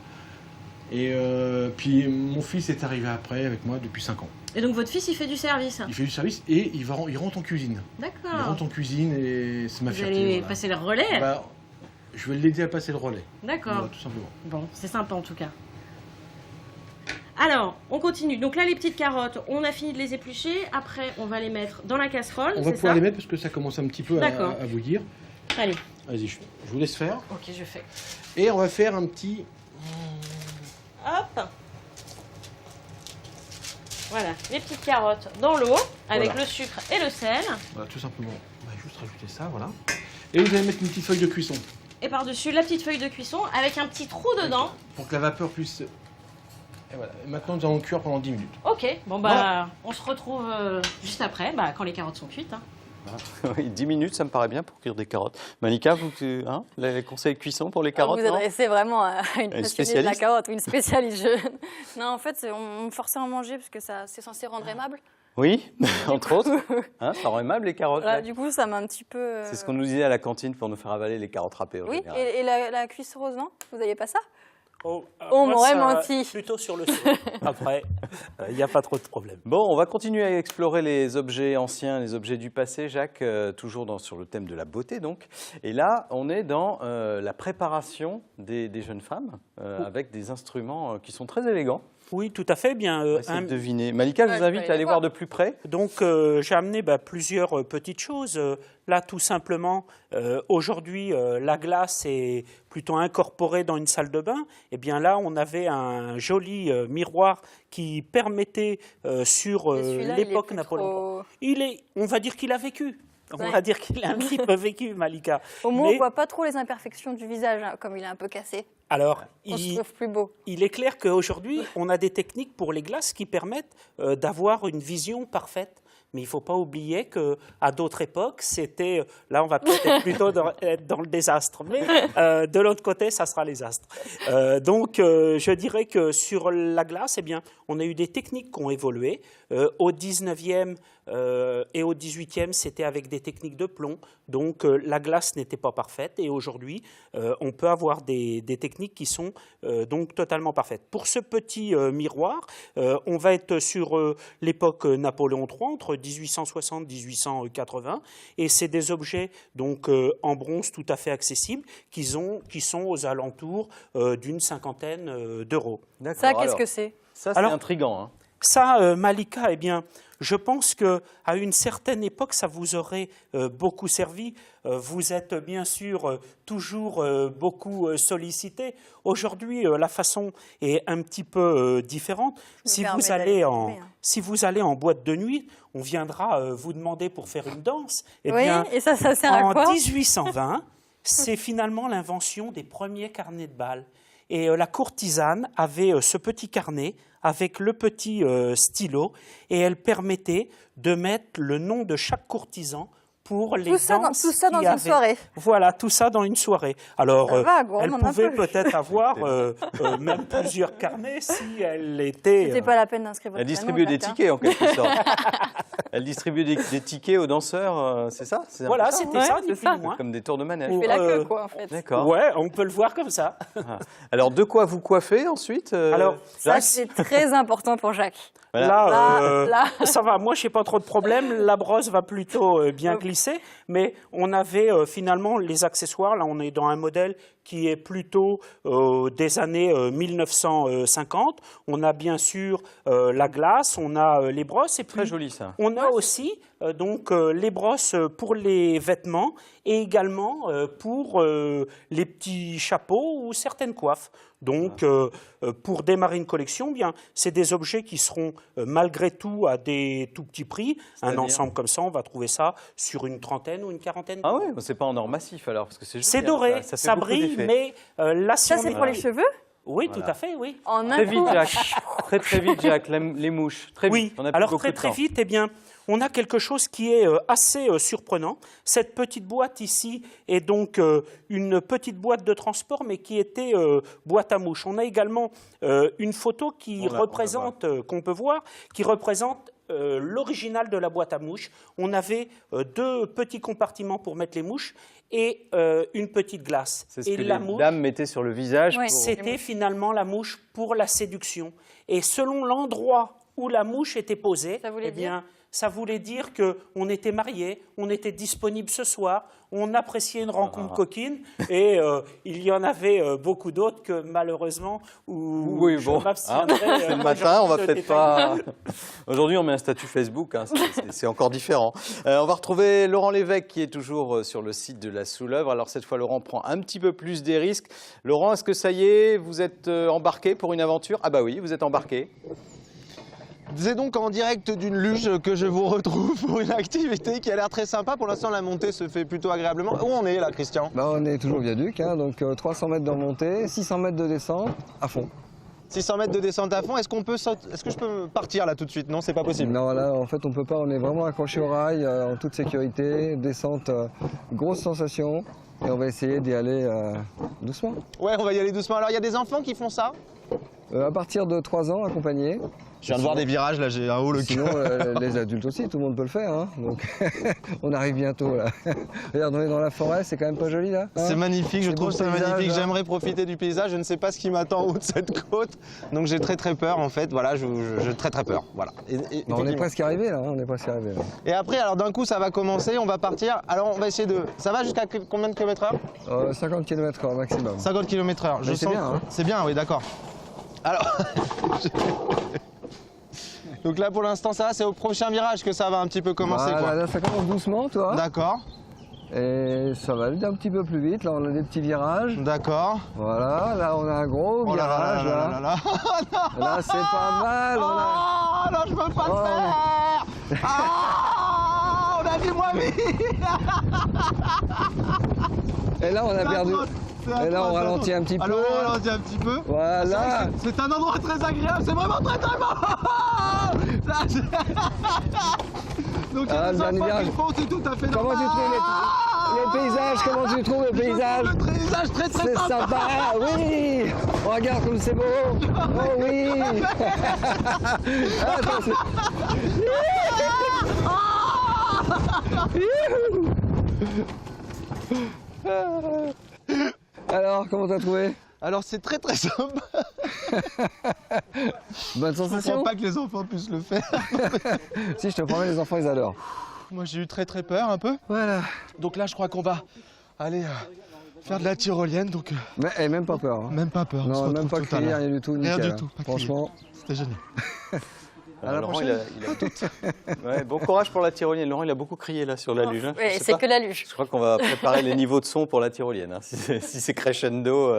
Et puis, mon fils est arrivé après, avec moi, depuis 5 ans. Et donc, votre fils, il fait du service? Il fait du service et il rentre en cuisine. Il D'accord. rentre en cuisine et c'est ma Vous fierté. allez voilà. passer le relais? Bah, je vais l'aider à passer le relais. D'accord. Voilà, tout simplement. Bon, c'est sympa en tout cas. Alors, on continue. Donc là, les petites carottes, on a fini de les éplucher. Après, on va les mettre dans la casserole. On va c'est pouvoir ça les mettre parce que ça commence un petit peu D'accord. à bouillir. Allez. Vas-y, je vous laisse faire. Ok, je fais. Et on va faire un petit... Hop. Voilà, les petites carottes dans l'eau avec Voilà. le sucre et le sel. Voilà, tout simplement. On va juste rajouter ça, voilà. Et vous allez mettre une petite feuille de cuisson Et par-dessus, la petite feuille de cuisson avec un petit trou dedans. pour que la vapeur puisse... Et voilà. Et maintenant, nous allons cuire pendant 10 minutes. Ok, bon bah, Voilà. on se retrouve juste après, quand les carottes sont cuites. Hein. Oui, 10 minutes, ça me paraît bien pour cuire des carottes. Malika, vous, les conseils de cuisson pour les carottes, Vous non adressez vraiment à une passionnée de la spécialiste carotte ou une spécialiste. Non, en fait, on me forçait à en manger parce que c'est censé rendre aimable. Oui, entre autres. Hein, ça rend aimable les carottes. Voilà, là. du coup, ça m'a un petit peu... C'est ce qu'on nous disait à la cantine pour nous faire avaler les carottes râpées. au Oui, général. et la cuisse rose, non? Vous n'aviez pas ça? On m'aurait menti. Plutôt sur le sol. Après, il n'y a pas trop de problème. Bon, on va continuer à explorer les objets anciens, les objets du passé, Jacques, toujours sur le thème de la beauté donc. Et là, on est dans la préparation des jeunes femmes avec des instruments qui sont très élégants. Oui, tout à fait. Bien, On va essayer de deviner. Malika, je vous invite à aller voir de plus près. Donc, j'ai amené plusieurs petites choses. Là, tout simplement, aujourd'hui, la glace est plutôt incorporée dans une salle de bain. Et bien là, on avait un joli miroir qui permettait, sur l'époque Napoléon. On va dire qu'il a vécu. On va dire qu'il a un petit peu vécu, Malika. Au moins, on ne voit pas trop les imperfections du visage, hein, comme il est un peu cassé. Alors, On se trouve plus beau. il est clair qu'aujourd'hui, on a des techniques pour les glaces qui permettent d'avoir une vision parfaite. Mais il ne faut pas oublier qu'à d'autres époques, c'était... Là, on va peut-être être plutôt être dans le désastre. Mais de l'autre côté, ça sera les astres. Donc, je dirais que sur la glace, eh bien, on a eu des techniques qui ont évolué. Au 19e et au 18e, c'était avec des techniques de plomb. Donc, la glace n'était pas parfaite. Et aujourd'hui, on peut avoir des techniques qui sont donc totalement parfaites. Pour ce petit miroir, on va être sur l'époque Napoléon III, entre 1860 et 1880. Et c'est des objets donc, en bronze tout à fait accessibles qui sont aux alentours d'une cinquantaine d'euros. Ça, qu'est-ce que c'est? Ça, c'est intriguant. Hein. Ça, Malika, eh bien, je pense qu'à une certaine époque, ça vous aurait beaucoup servi. Vous êtes bien sûr toujours beaucoup sollicité. Aujourd'hui, la façon est un petit peu différente. Si vous allez en boîte de nuit, on viendra vous demander pour faire une danse. Eh bien, et ça sert à quoi? En 1820, c'est finalement l'invention des premiers carnets de balles. Et la courtisane avait ce petit carnet avec le petit stylo et elle permettait de mettre le nom de chaque courtisan pour les danses. Tout ça dans une soirée. Voilà, tout ça dans une soirée. Alors, elle on en a pouvait peu. peut-être avoir même plusieurs carnets si elle était... C'était pas la peine d'inscrire votre Elle distribuait des tickets en quelque sorte. Elle distribuait des tickets aux danseurs, c'est ça? Voilà, c'était ça, ni plus ni moins. Comme des tours de manège. Elle fait la queue, quoi, en fait. D'accord. Ouais, on peut le voir comme ça. Alors, de quoi vous coiffez ensuite Alors, ça, c'est très important pour Jacques. Là, Là. ça va, moi, je n'ai pas trop de problème. La brosse va plutôt bien glisser. Mais on avait finalement les accessoires. Là, on est dans un modèle qui est plutôt des années 1950. On a bien sûr la glace, on a les brosses. Et puis, très joli, ça. On a aussi donc les brosses pour les vêtements et également pour les petits chapeaux ou certaines coiffes. Donc, pour démarrer une collection, bien, c'est des objets qui seront malgré tout à des tout petits prix. Un ensemble comme ça, on va trouver ça sur une trentaine ou une quarantaine. Ah oui, c'est pas en or massif alors, parce que c'est doré, ça brille, mais là, si ça c'est pour les cheveux? Oui, tout à fait, oui. En un Très vite, coup. Jacques. Très vite, Jacques. Les mouches. Très Oui, vite. On a plus alors beaucoup de très temps. vite, eh bien, on a quelque chose qui est assez surprenant. Cette petite boîte ici est donc une petite boîte de transport, mais qui était boîte à mouches. On a également une photo qui représente, qu'on peut voir, qui représente l'original de la boîte à mouches. On avait deux petits compartiments pour mettre les mouches et une petite glace. C'est ce et que la les mouche, dames mettaient sur le visage. Ouais, pour- c'était finalement la mouche pour la séduction. Et selon l'endroit où la mouche était posée, Ça voulait eh bien, ça voulait dire qu'on était mariés, on était disponible ce soir, on appréciait une rencontre coquine, et il y en avait beaucoup d'autres que malheureusement, où Oui, je bon, m'abstiendrai, c'est le matin, on va de peut-être détailler. pas... Aujourd'hui, on met un statut Facebook, hein, c'est encore différent. On va retrouver Laurent Lévesque qui est toujours sur le site de la Sous-l'Œuvre. Alors cette fois, Laurent prend un petit peu plus des risques. Laurent, est-ce que ça y est, vous êtes embarqué pour une aventure? Ah bah oui, vous êtes embarqué. C'est donc en direct d'une luge que je vous retrouve pour une activité qui a l'air très sympa. Pour l'instant, la montée se fait plutôt agréablement. Où on est là, Christian? On est toujours au viaduc, hein, donc 300 mètres de remontée, 600 mètres de descente, à fond. 600 mètres de descente à fond. Est-ce que je peux partir là tout de suite? Non, c'est pas possible. Non, là, en fait, on peut pas, on est vraiment accroché au rail, en toute sécurité, descente, grosse sensation, et on va essayer d'y aller doucement. Ouais, on va y aller doucement. Alors, il y a des enfants qui font ça? À partir de 3 ans, accompagné. Je viens de voir des virages, là, j'ai un haut le Sinon, les adultes aussi, tout le monde peut le faire, hein, donc on arrive bientôt, là. Regarde, on est dans la forêt, c'est quand même pas joli, là, hein. C'est magnifique, je C'est trouve beau, ça le paysage, magnifique. là. J'aimerais profiter du paysage. Je ne sais pas ce qui m'attend en haut de cette côte. Donc j'ai très peur en fait. Voilà, j'ai très peur. Voilà. Et On est effectivement. presque arrivé, là, hein, on est presque arrivé, là. Et après, alors d'un coup, ça va commencer, on va partir. Alors on va essayer de. Ça va jusqu'à combien de kilomètres heure? 50 km/h maximum. 50 km/h. Mais c'est bien, hein. C'est bien, oui, d'accord. Alors. Donc là pour l'instant ça va, c'est au prochain virage que ça va un petit peu commencer Voilà, quoi. là, ça commence doucement, toi. D'accord, Et ça va aller un petit peu plus vite. Là, on a des petits virages. d'accord. Voilà, là, on a un gros Oh là là virage. là là là là. Là, c'est pas mal. On a... Oh non, je peux pas Oh. le faire. Ah, on a vu moins vite. Et là, on a perdu. Et là, on ralentit un petit peu. Alors, on ralentit un petit peu. Voilà. C'est un endroit très agréable, c'est vraiment très bon. Là, donc, il y a Ah, des le dernier enfants qui virage. le font, c'est tout à fait Comment normal. tu trouves les paysages? Comment tu trouves le paysage? Le paysage très C'est sympa. sympa, oui. Regarde comme c'est beau. Oh oui. Attention. Alors, comment t'as trouvé? Alors c'est très sympa. Bonne Je comprends sensation? pas que les enfants puissent le faire. Si, je te promets, les enfants, ils adorent. Moi j'ai eu très peur un peu. Voilà. Donc là je crois qu'on va aller faire de la tyrolienne. Donc Mais et même pas peur. Hein. même pas peur. on se Non, retrouve même pas tout à crier, l'heure. rien du tout. Rien Nickel, du hein. tout. Pas crier. Franchement. C'était génial. À la Laurent, prochaine. il a tout. Ouais, bon courage pour la tyrolienne. Laurent, il a beaucoup crié là sur la luge. Hein. Oui, Je sais c'est pas. que la luge. Je crois qu'on va préparer les niveaux de son pour la tyrolienne, hein, si c'est crescendo.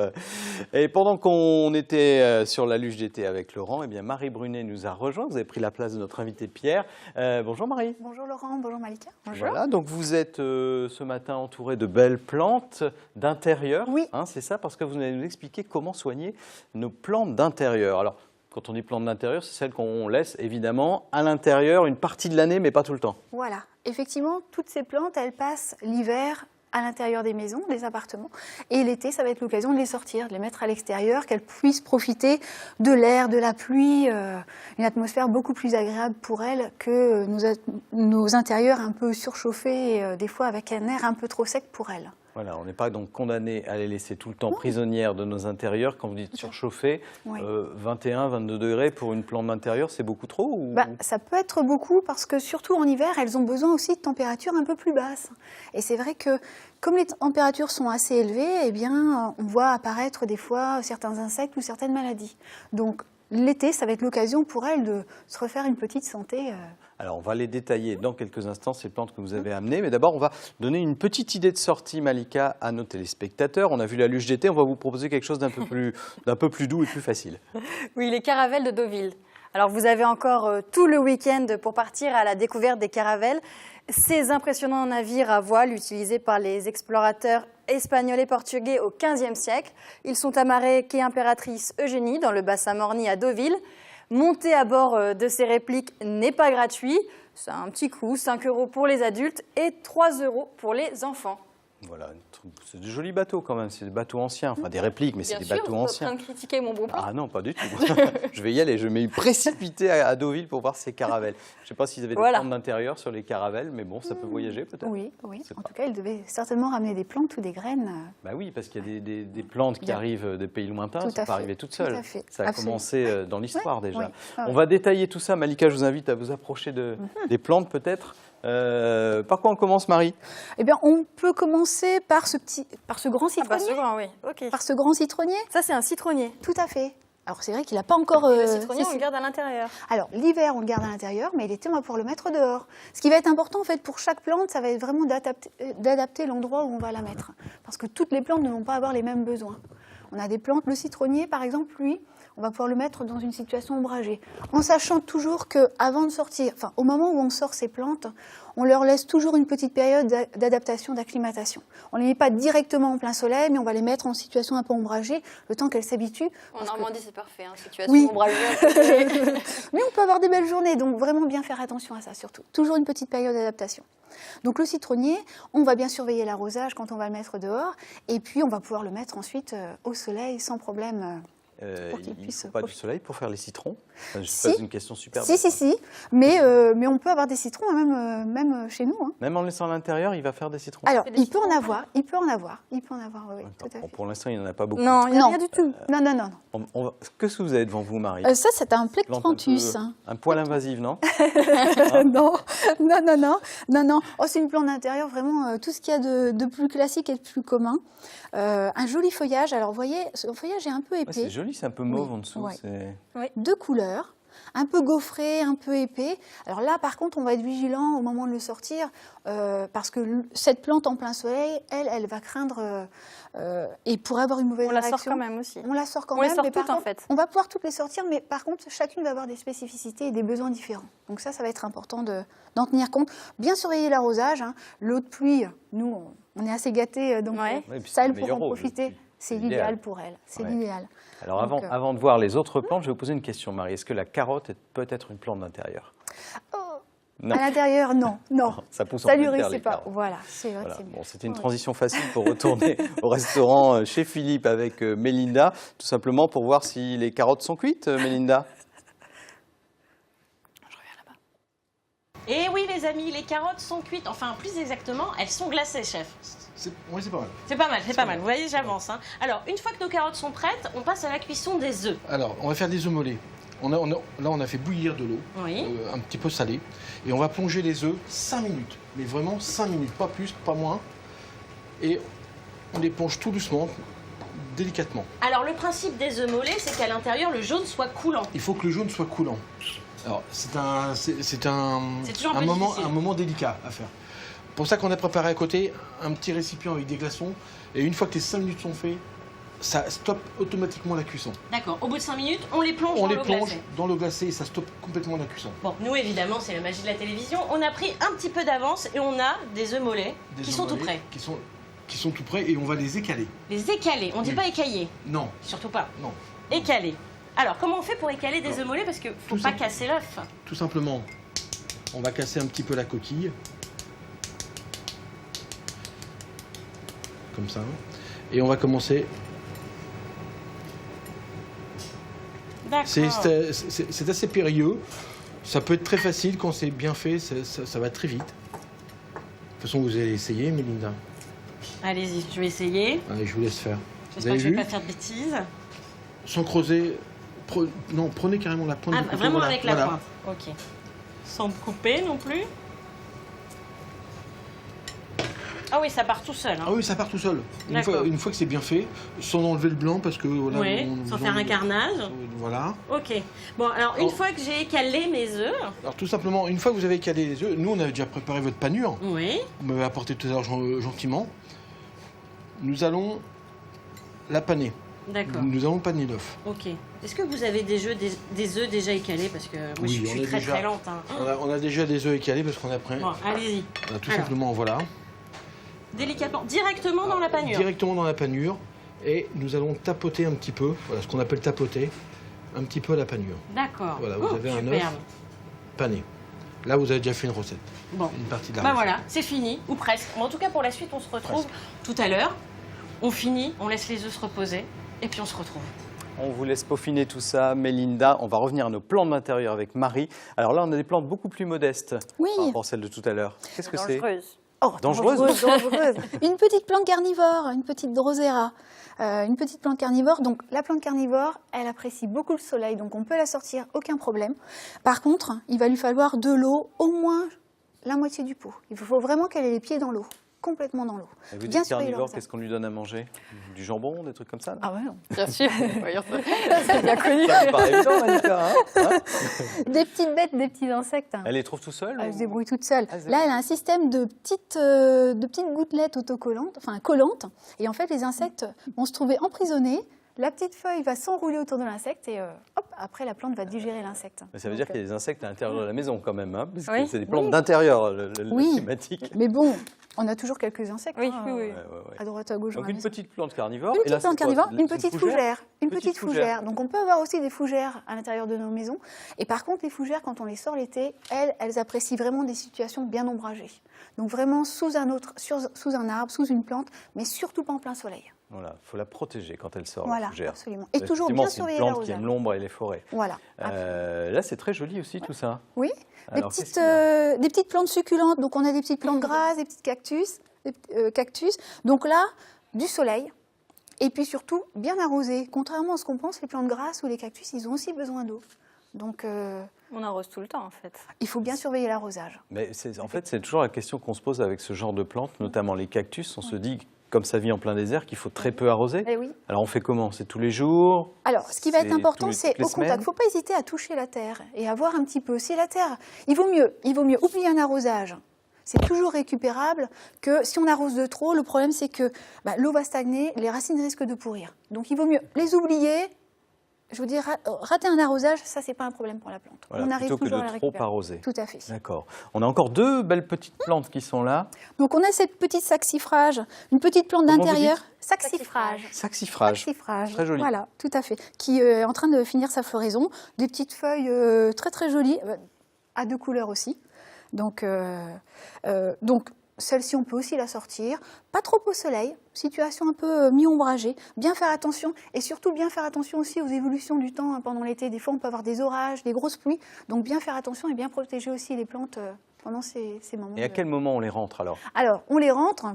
Et pendant qu'on était sur la luge d'été avec Laurent, eh bien Marie Brunet nous a rejoint. Vous avez pris la place de notre invité Pierre. Bonjour Marie. Bonjour Laurent, bonjour Malika. Bonjour. Voilà, donc vous êtes ce matin entouré de belles plantes d'intérieur. Oui. Hein, c'est ça, parce que vous allez nous expliquer comment soigner nos plantes d'intérieur. Alors, quand on dit plantes d'intérieur, c'est celles qu'on laisse évidemment à l'intérieur une partie de l'année, mais pas tout le temps. Voilà, effectivement, toutes ces plantes, elles passent l'hiver à l'intérieur des maisons, des appartements, et l'été, ça va être l'occasion de les sortir, de les mettre à l'extérieur, qu'elles puissent profiter de l'air, de la pluie, une atmosphère beaucoup plus agréable pour elles que nos intérieurs un peu surchauffés, et, des fois avec un air un peu trop sec pour elles. Voilà, on n'est pas donc condamné à les laisser tout le temps prisonnières de nos intérieurs. Quand vous dites surchauffé, Oui. 21, 22 degrés pour une plante d'intérieur, c'est beaucoup trop ou... Ça peut être beaucoup parce que surtout en hiver, elles ont besoin aussi de températures un peu plus basses. Et c'est vrai que comme les températures sont assez élevées, eh bien, on voit apparaître des fois certains insectes ou certaines maladies. Donc l'été, ça va être l'occasion pour elles de se refaire une petite santé. Alors, on va les détailler dans quelques instants, ces plantes que vous avez amenées. Mais d'abord, on va donner une petite idée de sortie, Malika, à nos téléspectateurs. On a vu la luge d'été, on va vous proposer quelque chose d'un peu plus doux et plus facile. Oui, les caravelles de Deauville. Alors, vous avez encore tout le week-end pour partir à la découverte des caravelles. Ces impressionnants navires à voile utilisés par les explorateurs espagnols et portugais au XVe siècle. Ils sont amarrés quai Impératrice Eugénie dans le bassin Morny à Deauville. Monter à bord de ces répliques n'est pas gratuit. C'est un petit coût, 5 € pour les adultes et 3 € pour les enfants. Voilà, c'est de jolis bateaux quand même, c'est des bateaux anciens, enfin des répliques, mais c'est des bateaux anciens. Bien sûr, vous êtes en train de critiquer mon bon plan. Ah non, pas du tout. Je vais y aller, je vais me précipiter à Deauville pour voir ces caravelles. Je ne sais pas s'ils avaient des plantes d'intérieur sur les caravelles, mais bon, ça peut voyager peut-être. Oui, oui. En tout cas, ils devaient certainement ramener des plantes ou des graines. Bah oui, parce qu'il y a des plantes qui arrivent des pays lointains, ça ne peut pas arriver toutes seules. Ça a commencé dans l'histoire déjà. Oui. On va détailler tout ça. Malika, je vous invite à vous approcher des plantes peut-être. Par quoi on commence, Marie? Eh bien, on peut commencer par ce grand citronnier. Par ce grand citronnier. Ça, c'est un citronnier. Tout à fait. Alors, c'est vrai qu'il n'a pas encore... le citronnier, on le garde à l'intérieur. Alors, l'hiver, on le garde à l'intérieur, mais l'été, on va pouvoir le mettre dehors. Ce qui va être important, en fait, pour chaque plante, ça va être vraiment d'adapter l'endroit où on va la mettre. Parce que toutes les plantes ne vont pas avoir les mêmes besoins. On a des plantes, le citronnier, par exemple, lui, on va pouvoir le mettre dans une situation ombragée. En sachant toujours qu'avant de sortir, enfin, au moment où on sort ces plantes, on leur laisse toujours une petite période d'adaptation, d'acclimatation. On ne les met pas directement en plein soleil, mais on va les mettre en situation un peu ombragée, le temps qu'elles s'habituent. En Normandie, c'est parfait, situation ombragée. Mais on peut avoir des belles journées, donc vraiment bien faire attention à ça, surtout. Toujours une petite période d'adaptation. Donc le citronnier, on va bien surveiller l'arrosage quand on va le mettre dehors, et puis on va pouvoir le mettre ensuite au soleil sans problème. Il ne faut pas du soleil pour faire les citrons? Je Si. pose une question super. Si. Mais on peut avoir des citrons, même chez nous. Hein. Même en le laissant à l'intérieur, il va faire des citrons? Alors, il peut en avoir, oui, tout à fait. Pour l'instant, il n'y en a pas beaucoup. Non, il n'y a rien du tout. Non. Qu'est-ce que vous avez devant vous, Marie? Ça, c'est un plectranthus. Un poil invasif, non? Non. Oh, c'est une plante d'intérieur, vraiment, tout ce qu'il y a de plus classique et de plus commun. Un joli feuillage. Alors, vous voyez, le feuillage est un peu épais. C'est joli, c'est un peu mauve en dessous. Oui. Deux couleurs, un peu gaufré, un peu épais. Alors là, par contre, on va être vigilant au moment de le sortir, parce que cette plante en plein soleil, elle va craindre, et pourrait avoir une mauvaise réaction. On la sort quand même aussi. On la sort quand même, mais par contre, en fait. on va pouvoir toutes les sortir, mais par contre, chacune va avoir des spécificités et des besoins différents. Donc ça va être important d'en tenir compte. Bien surveiller l'arrosage. Hein. L'eau de pluie, nous, on est assez gâtés, donc ça, elle pourra en profiter. C'est l'idéal pour elle. C'est l'idéal. Alors, avant de voir les autres plantes, je vais vous poser une question, Marie. Est-ce que la carotte peut être une plante d'intérieur? À l'intérieur, non. Ça pousse en ça lui pleine terre, réussit pas. Voilà, c'est vrai. Voilà. Bon, c'était une transition facile pour retourner au restaurant chez Philippe avec Mélinda, tout simplement pour voir si les carottes sont cuites, Mélinda. Et oui, les amis, les carottes sont cuites. Enfin, plus exactement, elles sont glacées, chef. Oui, c'est pas mal. C'est pas mal. Vous voyez, j'avance. Hein. Alors, une fois que nos carottes sont prêtes, on passe à la cuisson des œufs. Alors, on va faire des œufs mollets. Là, on a fait bouillir de l'eau, un petit peu salée. Et on va plonger les œufs 5 minutes. Mais vraiment 5 minutes, pas plus, pas moins. Et on les plonge tout doucement, délicatement. Alors, le principe des œufs mollets, c'est qu'à l'intérieur, le jaune soit coulant. Il faut que le jaune soit coulant. Alors, c'est un moment délicat à faire. Pour ça qu'on a préparé à côté un petit récipient avec des glaçons. Et une fois que les 5 minutes sont faites, ça stoppe automatiquement la cuisson. D'accord. Au bout de 5 minutes, on les plonge dans l'eau glacée et ça stoppe complètement la cuisson. Bon, nous, évidemment, c'est la magie de la télévision. On a pris un petit peu d'avance et on a des œufs mollets qui sont tout prêts. Qui sont tout prêts et on va les écaler. Les écaler. On ne dit pas écailler. Non. Surtout pas. Non. Écaler. Alors, comment on fait pour écaler des œufs mollets? Parce qu'il ne faut pas casser l'œuf. Tout simplement, on va casser un petit peu la coquille. Comme ça. Et on va commencer. D'accord. C'est assez périlleux. Ça peut être très facile quand c'est bien fait, ça va très vite. De toute façon, vous allez essayer, Mélinda. Allez-y, je vais essayer. Allez, je vous laisse faire. J'espère que je ne vais pas faire de bêtises. Sans creuser. Non, prenez carrément la pointe. Ah, vraiment avec la pointe. Ok. Sans couper non plus. Ah oui, ça part tout seul. Hein. Ah oui, ça part tout seul. D'accord. Une fois que c'est bien fait, sans enlever le blanc parce que voilà. Oui, sans faire un carnage. Voilà. Ok. Bon, alors une fois que j'ai écalé mes œufs. Alors tout simplement, une fois que vous avez calé les œufs, nous on avait déjà préparé votre panure. Oui. Vous m'avez apporté tout à l'heure gentiment. Nous allons la paner. D'accord. Nous allons paner l'œuf. Ok. Est-ce que vous avez des œufs déjà écalés? Parce que moi Oui, je on suis a très déjà- très lente. Hein. On a déjà des œufs écalés parce qu'on a pris. Bon, allez-y. Voilà, tout Alors. simplement, voilà. Délicatement, directement dans la panure. Directement dans la panure. Et nous allons tapoter un petit peu, voilà ce qu'on appelle tapoter, un petit peu la panure. D'accord. Voilà, vous avez un superbe. œuf pané. Là, vous avez déjà fait une recette. Bon. Une partie de la Bah recette. voilà, c'est fini, ou presque. Mais en tout cas, pour la suite, on se retrouve tout à l'heure. On finit, on laisse les œufs se reposer, et puis on se retrouve. On vous laisse peaufiner tout ça, Mélinda. On va revenir à nos plantes d'intérieur avec Marie. Alors là, on a des plantes beaucoup plus modestes Oui. par rapport à celles de tout à l'heure. Qu'est-ce que c'est? Oh, Dangereuse. dangereuse. Une petite plante carnivore, une petite drosera. Une petite plante carnivore. Donc la plante carnivore, elle apprécie beaucoup le soleil, donc on peut la sortir, aucun problème. Par contre, il va lui falloir de l'eau, au moins la moitié du pot. Il faut vraiment qu'elle ait les pieds dans l'eau, complètement dans l'eau. Et vous Bien dites surveiller carnivore, leur qu'est-ce qu'on lui donne à manger? Du jambon, des trucs comme ça? Ah ouais, non. Bien sûr, c'est bien connu. Ça me paraît évident, Malika, hein? Des petites bêtes, des petits insectes. Elle les trouve tout seule? Elle ou- se débrouille toute seule. Ah, c'est Là, vrai. elle a un système de petites gouttelettes autocollantes, enfin collantes. Et en fait, les insectes vont se trouver emprisonnés. La petite feuille va s'enrouler autour de l'insecte et hop, après la plante va digérer l'insecte. Mais ça veut dire qu'il y a des insectes à l'intérieur de la maison quand même, hein, parce que Oui. c'est des plantes Oui. d'intérieur, la Oui. thématique. Mais bon, on a toujours quelques insectes Oui, hein, oui, oui. Ouais, ouais, ouais. à droite, à gauche. dans Donc la une maison. petite plante carnivore. Une et là, petite plante c'est quoi? carnivore, C'est une petite fougère. Une petite fougère. Donc on peut avoir aussi des fougères à l'intérieur de nos maisons. Et par contre, les fougères, quand on les sort l'été, elles apprécient vraiment des situations bien ombragées. Donc vraiment sous un arbre, sous une plante, mais surtout pas en plein soleil. Voilà, il faut la protéger quand elle sort, Voilà, la fougère. absolument. Et toujours Effectivement, bien c'est surveiller une plante qui l'arrosage. aime l'ombre et les forêts. Voilà. Là, c'est très joli aussi tout ça. Oui, Alors, qu'est-ce qu'il y a des petites plantes succulentes. Donc on a des petites plantes grasses, des petits cactus. Donc là, du soleil. Et puis surtout, bien arrosé. Contrairement à ce qu'on pense, les plantes grasses ou les cactus, ils ont aussi besoin d'eau. Donc On arrose tout le temps en fait. il faut bien surveiller l'arrosage. Mais en fait, c'est toujours la question qu'on se pose avec ce genre de plantes, notamment les cactus. On se dit, comme ça vit en plein désert, qu'il faut très peu arroser. Eh oui. Alors on fait comment? C'est tous les jours? Alors, ce qui va être C'est important, toutes c'est les au contact. Il semaines ne faut pas hésiter à toucher la terre et à voir un petit peu. Si la terre, il vaut mieux oublier un arrosage. C'est toujours récupérable que si on arrose de trop, le problème c'est que l'eau va stagner, les racines risquent de pourrir. Donc il vaut mieux les oublier. Je vous dis, rater un arrosage, ça c'est pas un problème pour la plante. Voilà, on arrive plutôt que toujours à de la trop récupérer. arroser. Tout à fait. D'accord. On a encore deux belles petites plantes qui sont là. Donc on a cette petite saxifrage, une petite plante Comment vous d'intérieur. Saxifrage. Saxifrage. Saxifrage. Très joli. Voilà, tout à fait. Qui est en train de finir sa floraison. Des petites feuilles très très jolies, à deux couleurs aussi. Donc celle-ci, on peut aussi la sortir. Pas trop au soleil, situation un peu mi-ombragée. Bien faire attention et surtout bien faire attention aussi aux évolutions du temps hein, pendant l'été. Des fois, on peut avoir des orages, des grosses pluies. Donc bien faire attention et bien protéger aussi les plantes pendant ces moments. Et à quel moment on les rentre alors? Alors, on les rentre.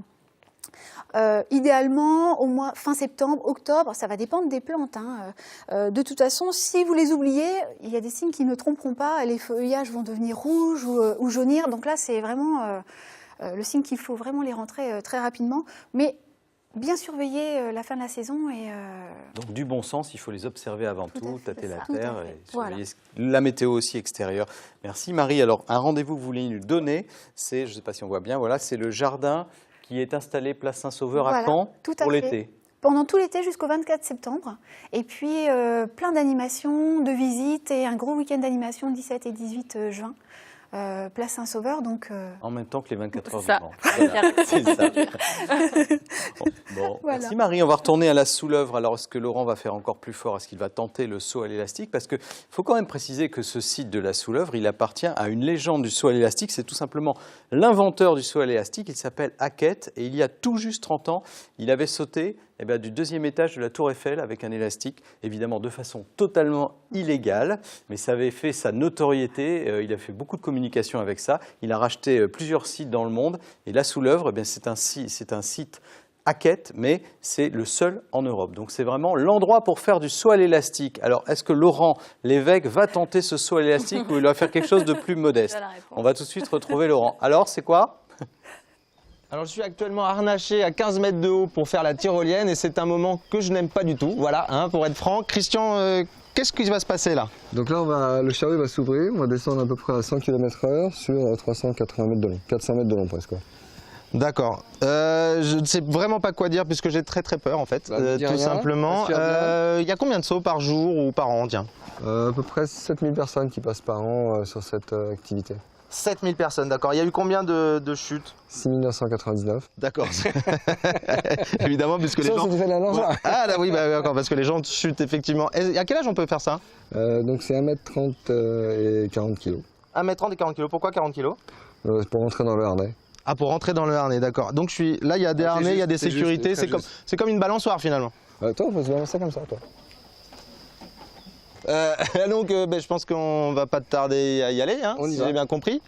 Idéalement, au mois fin septembre, octobre, ça va dépendre des plantes. Hein. De toute façon, si vous les oubliez, il y a des signes qui ne tromperont pas. Les feuillages vont devenir rouges ou jaunir. Donc là, c'est vraiment le signe qu'il faut vraiment les rentrer très rapidement. Mais bien surveiller la fin de la saison. Donc du bon sens, il faut les observer avant tout, fait, tâter c'est la ça. terre Tout à fait. et surveiller la météo aussi extérieure. Merci Marie. Alors un rendez-vous que vous voulez nous donner, c'est, je ne sais pas si on voit bien, voilà, c'est le jardin qui est installé place Saint-Sauveur à Voilà, Caen tout à pour fait. l'été. Pendant tout l'été jusqu'au 24 septembre. Et puis plein d'animations, de visites et un gros week-end d'animation le 17 et 18 juin. Place Saint-Sauveur, donc... En même temps que les 24 heures Ça. du Mans. Voilà, c'est ça. Bon, Voilà. Merci Marie. On va retourner à la sous-l'œuvre. Alors, est-ce que Laurent va faire encore plus fort? Est-ce qu'il va tenter le saut à l'élastique? Parce qu'il faut quand même préciser que ce site de la sous-l'œuvre, il appartient à une légende du saut à l'élastique. C'est tout simplement l'inventeur du saut à l'élastique. Il s'appelle Hackett. Et il y a tout juste 30 ans, il avait sauté du deuxième étage de la Tour Eiffel avec un élastique, évidemment de façon totalement illégale, mais ça avait fait sa notoriété. Il a fait beaucoup de communication avec ça. Il a racheté plusieurs sites dans le monde. Et la sous-l'œuvre, c'est un site Hackett, mais c'est le seul en Europe. Donc c'est vraiment l'endroit pour faire du saut à l'élastique. Alors, est-ce que Laurent Lévesque va tenter ce saut à l'élastique ou il va faire quelque chose de plus modeste? On va tout de suite retrouver Laurent. Alors, c'est quoi? Alors je suis actuellement harnaché à 15 mètres de haut pour faire la tyrolienne et c'est un moment que je n'aime pas du tout. Voilà, hein, pour être franc. Christian, qu'est-ce qui va se passer là? Donc là, le chariot va s'ouvrir, on va descendre à peu près à 100 km/h sur 380 mètres de long, 400 mètres de long presque. D'accord. Je ne sais vraiment pas quoi dire puisque j'ai très peur en fait, tout simplement. Il y a combien de sauts par jour ou par an, tiens? À peu près 7000 personnes qui passent par an sur cette activité. 7000 personnes, d'accord. Il y a eu combien de chutes? 6999. D'accord. Évidemment, puisque les gens... Ah là oui, bah, d'accord, parce que les gens chutent effectivement. Et à quel âge on peut faire ça? Donc c'est 1m30 et 40 kg. 1m30 et 40 kg. Pourquoi 40 kg? Pour rentrer dans le harnais. Ah, pour rentrer dans le harnais, d'accord. Donc là, il y a des harnais, il y a des sécurités, c'est comme une balançoire finalement. Toi, on peut se balancer comme ça, toi. Donc je pense qu'on va pas tarder à y aller, hein, si j'ai bien compris.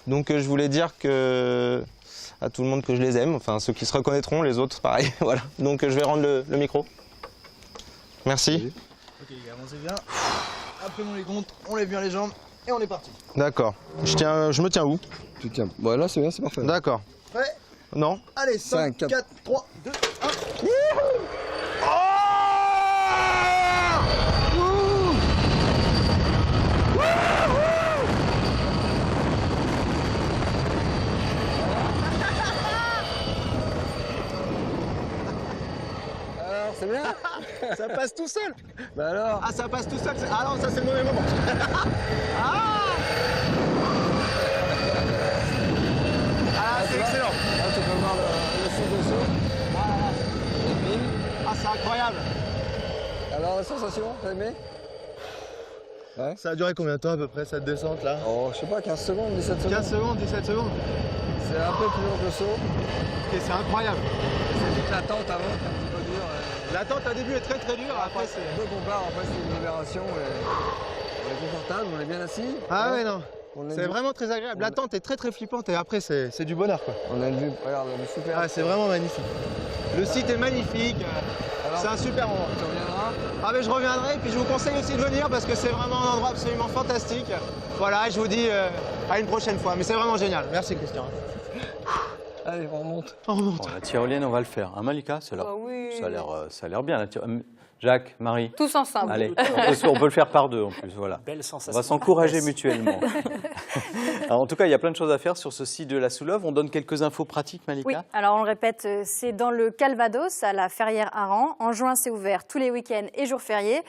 Donc je voulais dire à tout le monde que je les aime, enfin ceux qui se reconnaîtront, les autres pareil. Voilà. Donc je vais rendre le micro. Merci. Ok les gars, avancez bien. Après on les compte, on lève bien les jambes et on est parti. D'accord. Je me tiens où? Tu tiens. Bon là c'est bien, c'est parfait. D'accord. Prêt? Non. Allez, 5, 4, 3, 2, 1. C'est bien. Ça passe tout seul. Bah alors. Ah, ça passe tout seul. Ah non, ça c'est le mauvais moment. Ah, c'est excellent. Là tu peux voir le cycle de saut. Ah, c'est incroyable. Alors la sensation, t'as aimé? Ouais. Ça a duré combien de temps à peu près cette descente là? Oh, je sais pas, 15 secondes, 17 secondes. 15 secondes, 17 secondes. C'est un peu plus long que le saut. Ok, c'est incroyable. C'est juste l'attente avant qui est un petit peu dure. L'attente au début est très dur, après c'est... Un peu qu'on part, après c'est une libération et on est confortable, on est bien assis. Ah ouais, non. C'est vu... vraiment très agréable. L'attente est très flippante et après c'est du bonheur quoi. On a une vue, regarde, on est super. Ah, c'est vraiment magnifique. Le site est magnifique. C'est un super endroit. Tu reviendras? Ah mais je reviendrai et puis je vous conseille aussi de venir parce que c'est vraiment un endroit absolument fantastique. Voilà, et je vous dis à une prochaine fois. Mais c'est vraiment génial. Merci Christian. Allez, on remonte. On remonte. Bon, la tyrolienne, on va le faire. Hein, Malika, ça oui. a l'air bien. Jacques, Marie. Tous ensemble. Allez, on peut le faire par deux en plus. Voilà. Belle sensation. On va s'encourager mutuellement. Alors, en tout cas, il y a plein de choses à faire sur ce site de la Souleuve. On donne quelques infos pratiques, Malika? Oui, alors on le répète, c'est dans le Calvados, à la Ferrière-Aran. En juin, c'est ouvert tous les week-ends et jours fériés.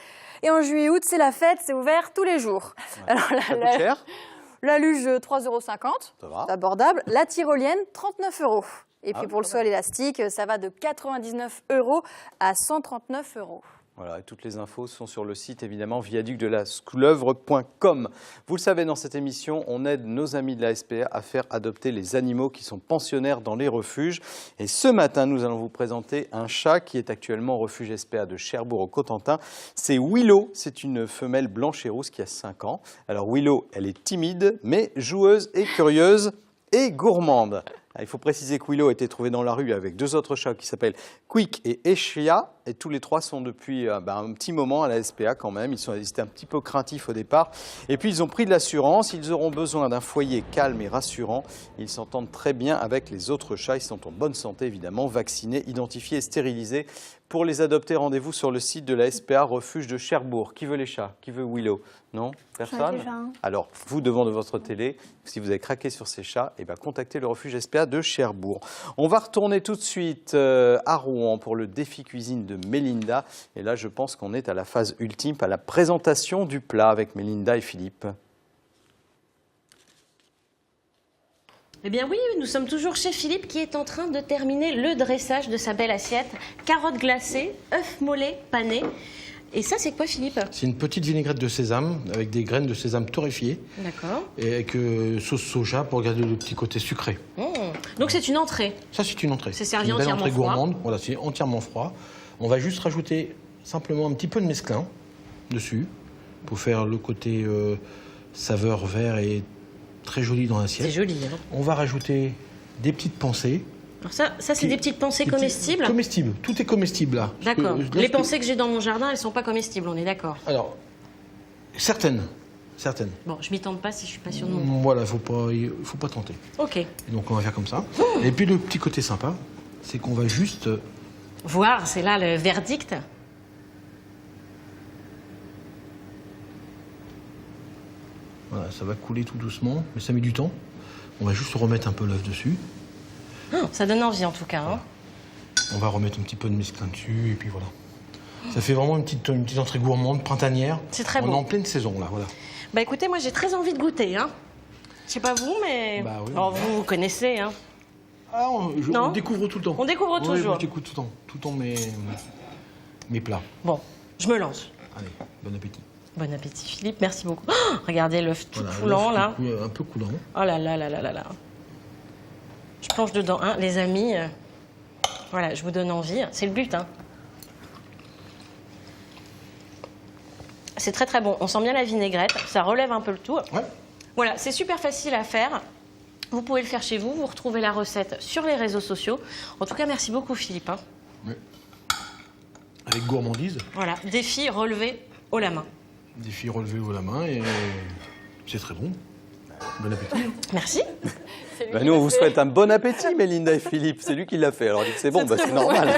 Et en juillet-août, c'est la fête, c'est ouvert tous les jours. Ouais. Alors, ça coûte cher? La luge, 3,50 €. Ça va. C'est abordable. La tyrolienne, 39 €. Et puis pour le quand saut à l'élastique, ça va de 99 € à 139 €. Voilà, et toutes les infos sont sur le site, évidemment, viaducdelasouleuvre.com. Vous le savez, dans cette émission, on aide nos amis de la SPA à faire adopter les animaux qui sont pensionnaires dans les refuges. Et ce matin, nous allons vous présenter un chat qui est actuellement au refuge SPA de Cherbourg au Cotentin. C'est Willow, c'est une femelle blanche et rousse qui a 5 ans. Alors Willow, elle est timide, mais joueuse et curieuse et gourmande. Il faut préciser que Willow a été trouvé dans la rue avec 2 autres chats qui s'appellent Quick et Eshia. Et tous les 3 sont depuis un petit moment à la SPA quand même. Ils étaient un petit peu craintifs au départ. Et puis ils ont pris de l'assurance. Ils auront besoin d'un foyer calme et rassurant. Ils s'entendent très bien avec les autres chats. Ils sont en bonne santé évidemment, vaccinés, identifiés et stérilisés. Pour les adopter, rendez-vous sur le site de la SPA Refuge de Cherbourg. Qui veut les chats? Qui veut Willow? Non? Personne? Alors, vous, devant de votre télé, si vous avez craqué sur ces chats, contactez le refuge SPA de Cherbourg. On va retourner tout de suite à Rouen pour le défi cuisine de Mélinda. Et là, je pense qu'on est à la phase ultime, à la présentation du plat avec Mélinda et Philippe. Eh bien oui, nous sommes toujours chez Philippe qui est en train de terminer le dressage de sa belle assiette. Carottes glacées, œufs mollets panés. Et ça, c'est quoi, Philippe? C'est une petite vinaigrette de sésame avec des graines de sésame torréfiées. D'accord. Et avec sauce soja pour garder le petit côté sucré. Donc c'est une entrée? Ça, c'est une entrée. C'est servi entièrement entièrement froid. froid. Gourmande. Voilà, c'est entièrement froid. On va juste rajouter simplement un petit peu de mesclun dessus pour faire le côté saveur vert et très joli dans l'assiette. C'est joli, hein. On va rajouter des petites pensées. Alors ça c'est des petites pensées comestibles? Comestibles, tout est comestible là. D'accord. Les pensées que j'ai dans mon jardin, elles ne sont pas comestibles, on est d'accord? Alors, certaines. certaine. Bon, je m'y tente pas si je suis pas sûre de mon. Voilà, il faut pas tenter. Ok. Et donc on va faire comme ça. Et puis le petit côté sympa, c'est qu'on va juste... Voir, c'est là le verdict. Voilà, ça va couler tout doucement, mais ça met du temps. On va juste remettre un peu l'œuf dessus. Ça donne envie en tout cas. Hein. On va remettre un petit peu de mesclun dessus, et puis voilà. Ça fait vraiment une petite entrée gourmande, printanière. C'est très On bon. est en pleine saison, là, voilà. Bah écoutez, moi j'ai très envie de goûter. Hein. Je sais pas vous, mais... Bah oui, Alors, vous connaissez. Hein. Ah, Non. on découvre tout le temps. On découvre Oui, toujours. moi, je découvre tout le temps mes plats. Bon, je me lance. Allez, bon appétit. Bon appétit Philippe, merci beaucoup. Oh, regardez l'œuf tout Voilà, coulant l'œuf là. un peu coulant. Oh là là là là là là. Je plonge dedans, hein, les amis. Voilà, je vous donne envie. C'est le but, hein. C'est très très bon. On sent bien la vinaigrette. Ça relève un peu le tout. Ouais. Voilà, c'est super facile à faire. Vous pouvez le faire chez vous. Vous retrouvez la recette sur les réseaux sociaux. En tout cas, merci beaucoup Philippe. Hein. Ouais. Avec gourmandise. Voilà, défi relevé haut la main. Des filles relevées haut la main et c'est très bon. Bon appétit. Merci. Bah, nous, on vous souhaite un bon appétit, Mélinda et Philippe. C'est lui qui l'a fait. Alors, dites c'est bon, bah, c'est normal.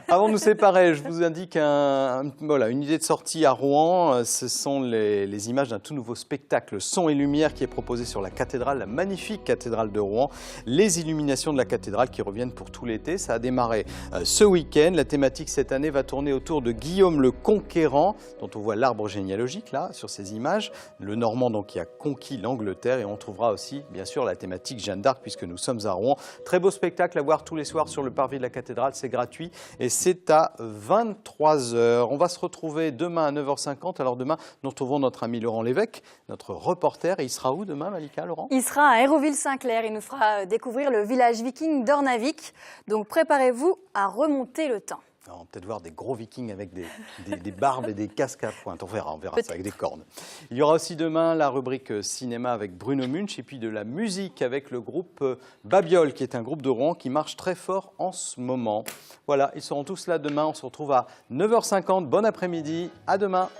Avant de nous séparer, je vous indique voilà, une idée de sortie à Rouen. Ce sont les images d'un tout nouveau spectacle son et lumière qui est proposé sur la cathédrale, la magnifique cathédrale de Rouen. Les illuminations de la cathédrale qui reviennent pour tout l'été. Ça a démarré ce week-end. La thématique cette année va tourner autour de Guillaume le Conquérant, dont on voit l'arbre généalogique là sur ces images. Le Normand donc qui a conquis l'Angleterre, et on trouvera aussi bien sûr la thématique Jeanne d'Arc puisque nous sommes à Rouen. Très beau spectacle à voir tous les soirs sur le parvis de la cathédrale. C'est gratuit et c'est à 23h. On va se retrouver demain à 9h50. Alors demain, nous retrouvons notre ami Laurent Lévesque, notre reporter. Et il sera où demain, Malika, Laurent? Il sera à Hérouville-Saint-Clair. Il nous fera découvrir le village viking d'Ornavik. Donc préparez-vous à remonter le temps. Alors, on va peut-être voir des gros vikings avec des barbes et des casques à pointe. On verra ça avec des cornes. Il y aura aussi demain la rubrique cinéma avec Bruno Munch et puis de la musique avec le groupe Babiole, qui est un groupe de Rouen qui marche très fort en ce moment. Voilà, ils seront tous là demain. On se retrouve à 9h50. Bon après-midi. À demain.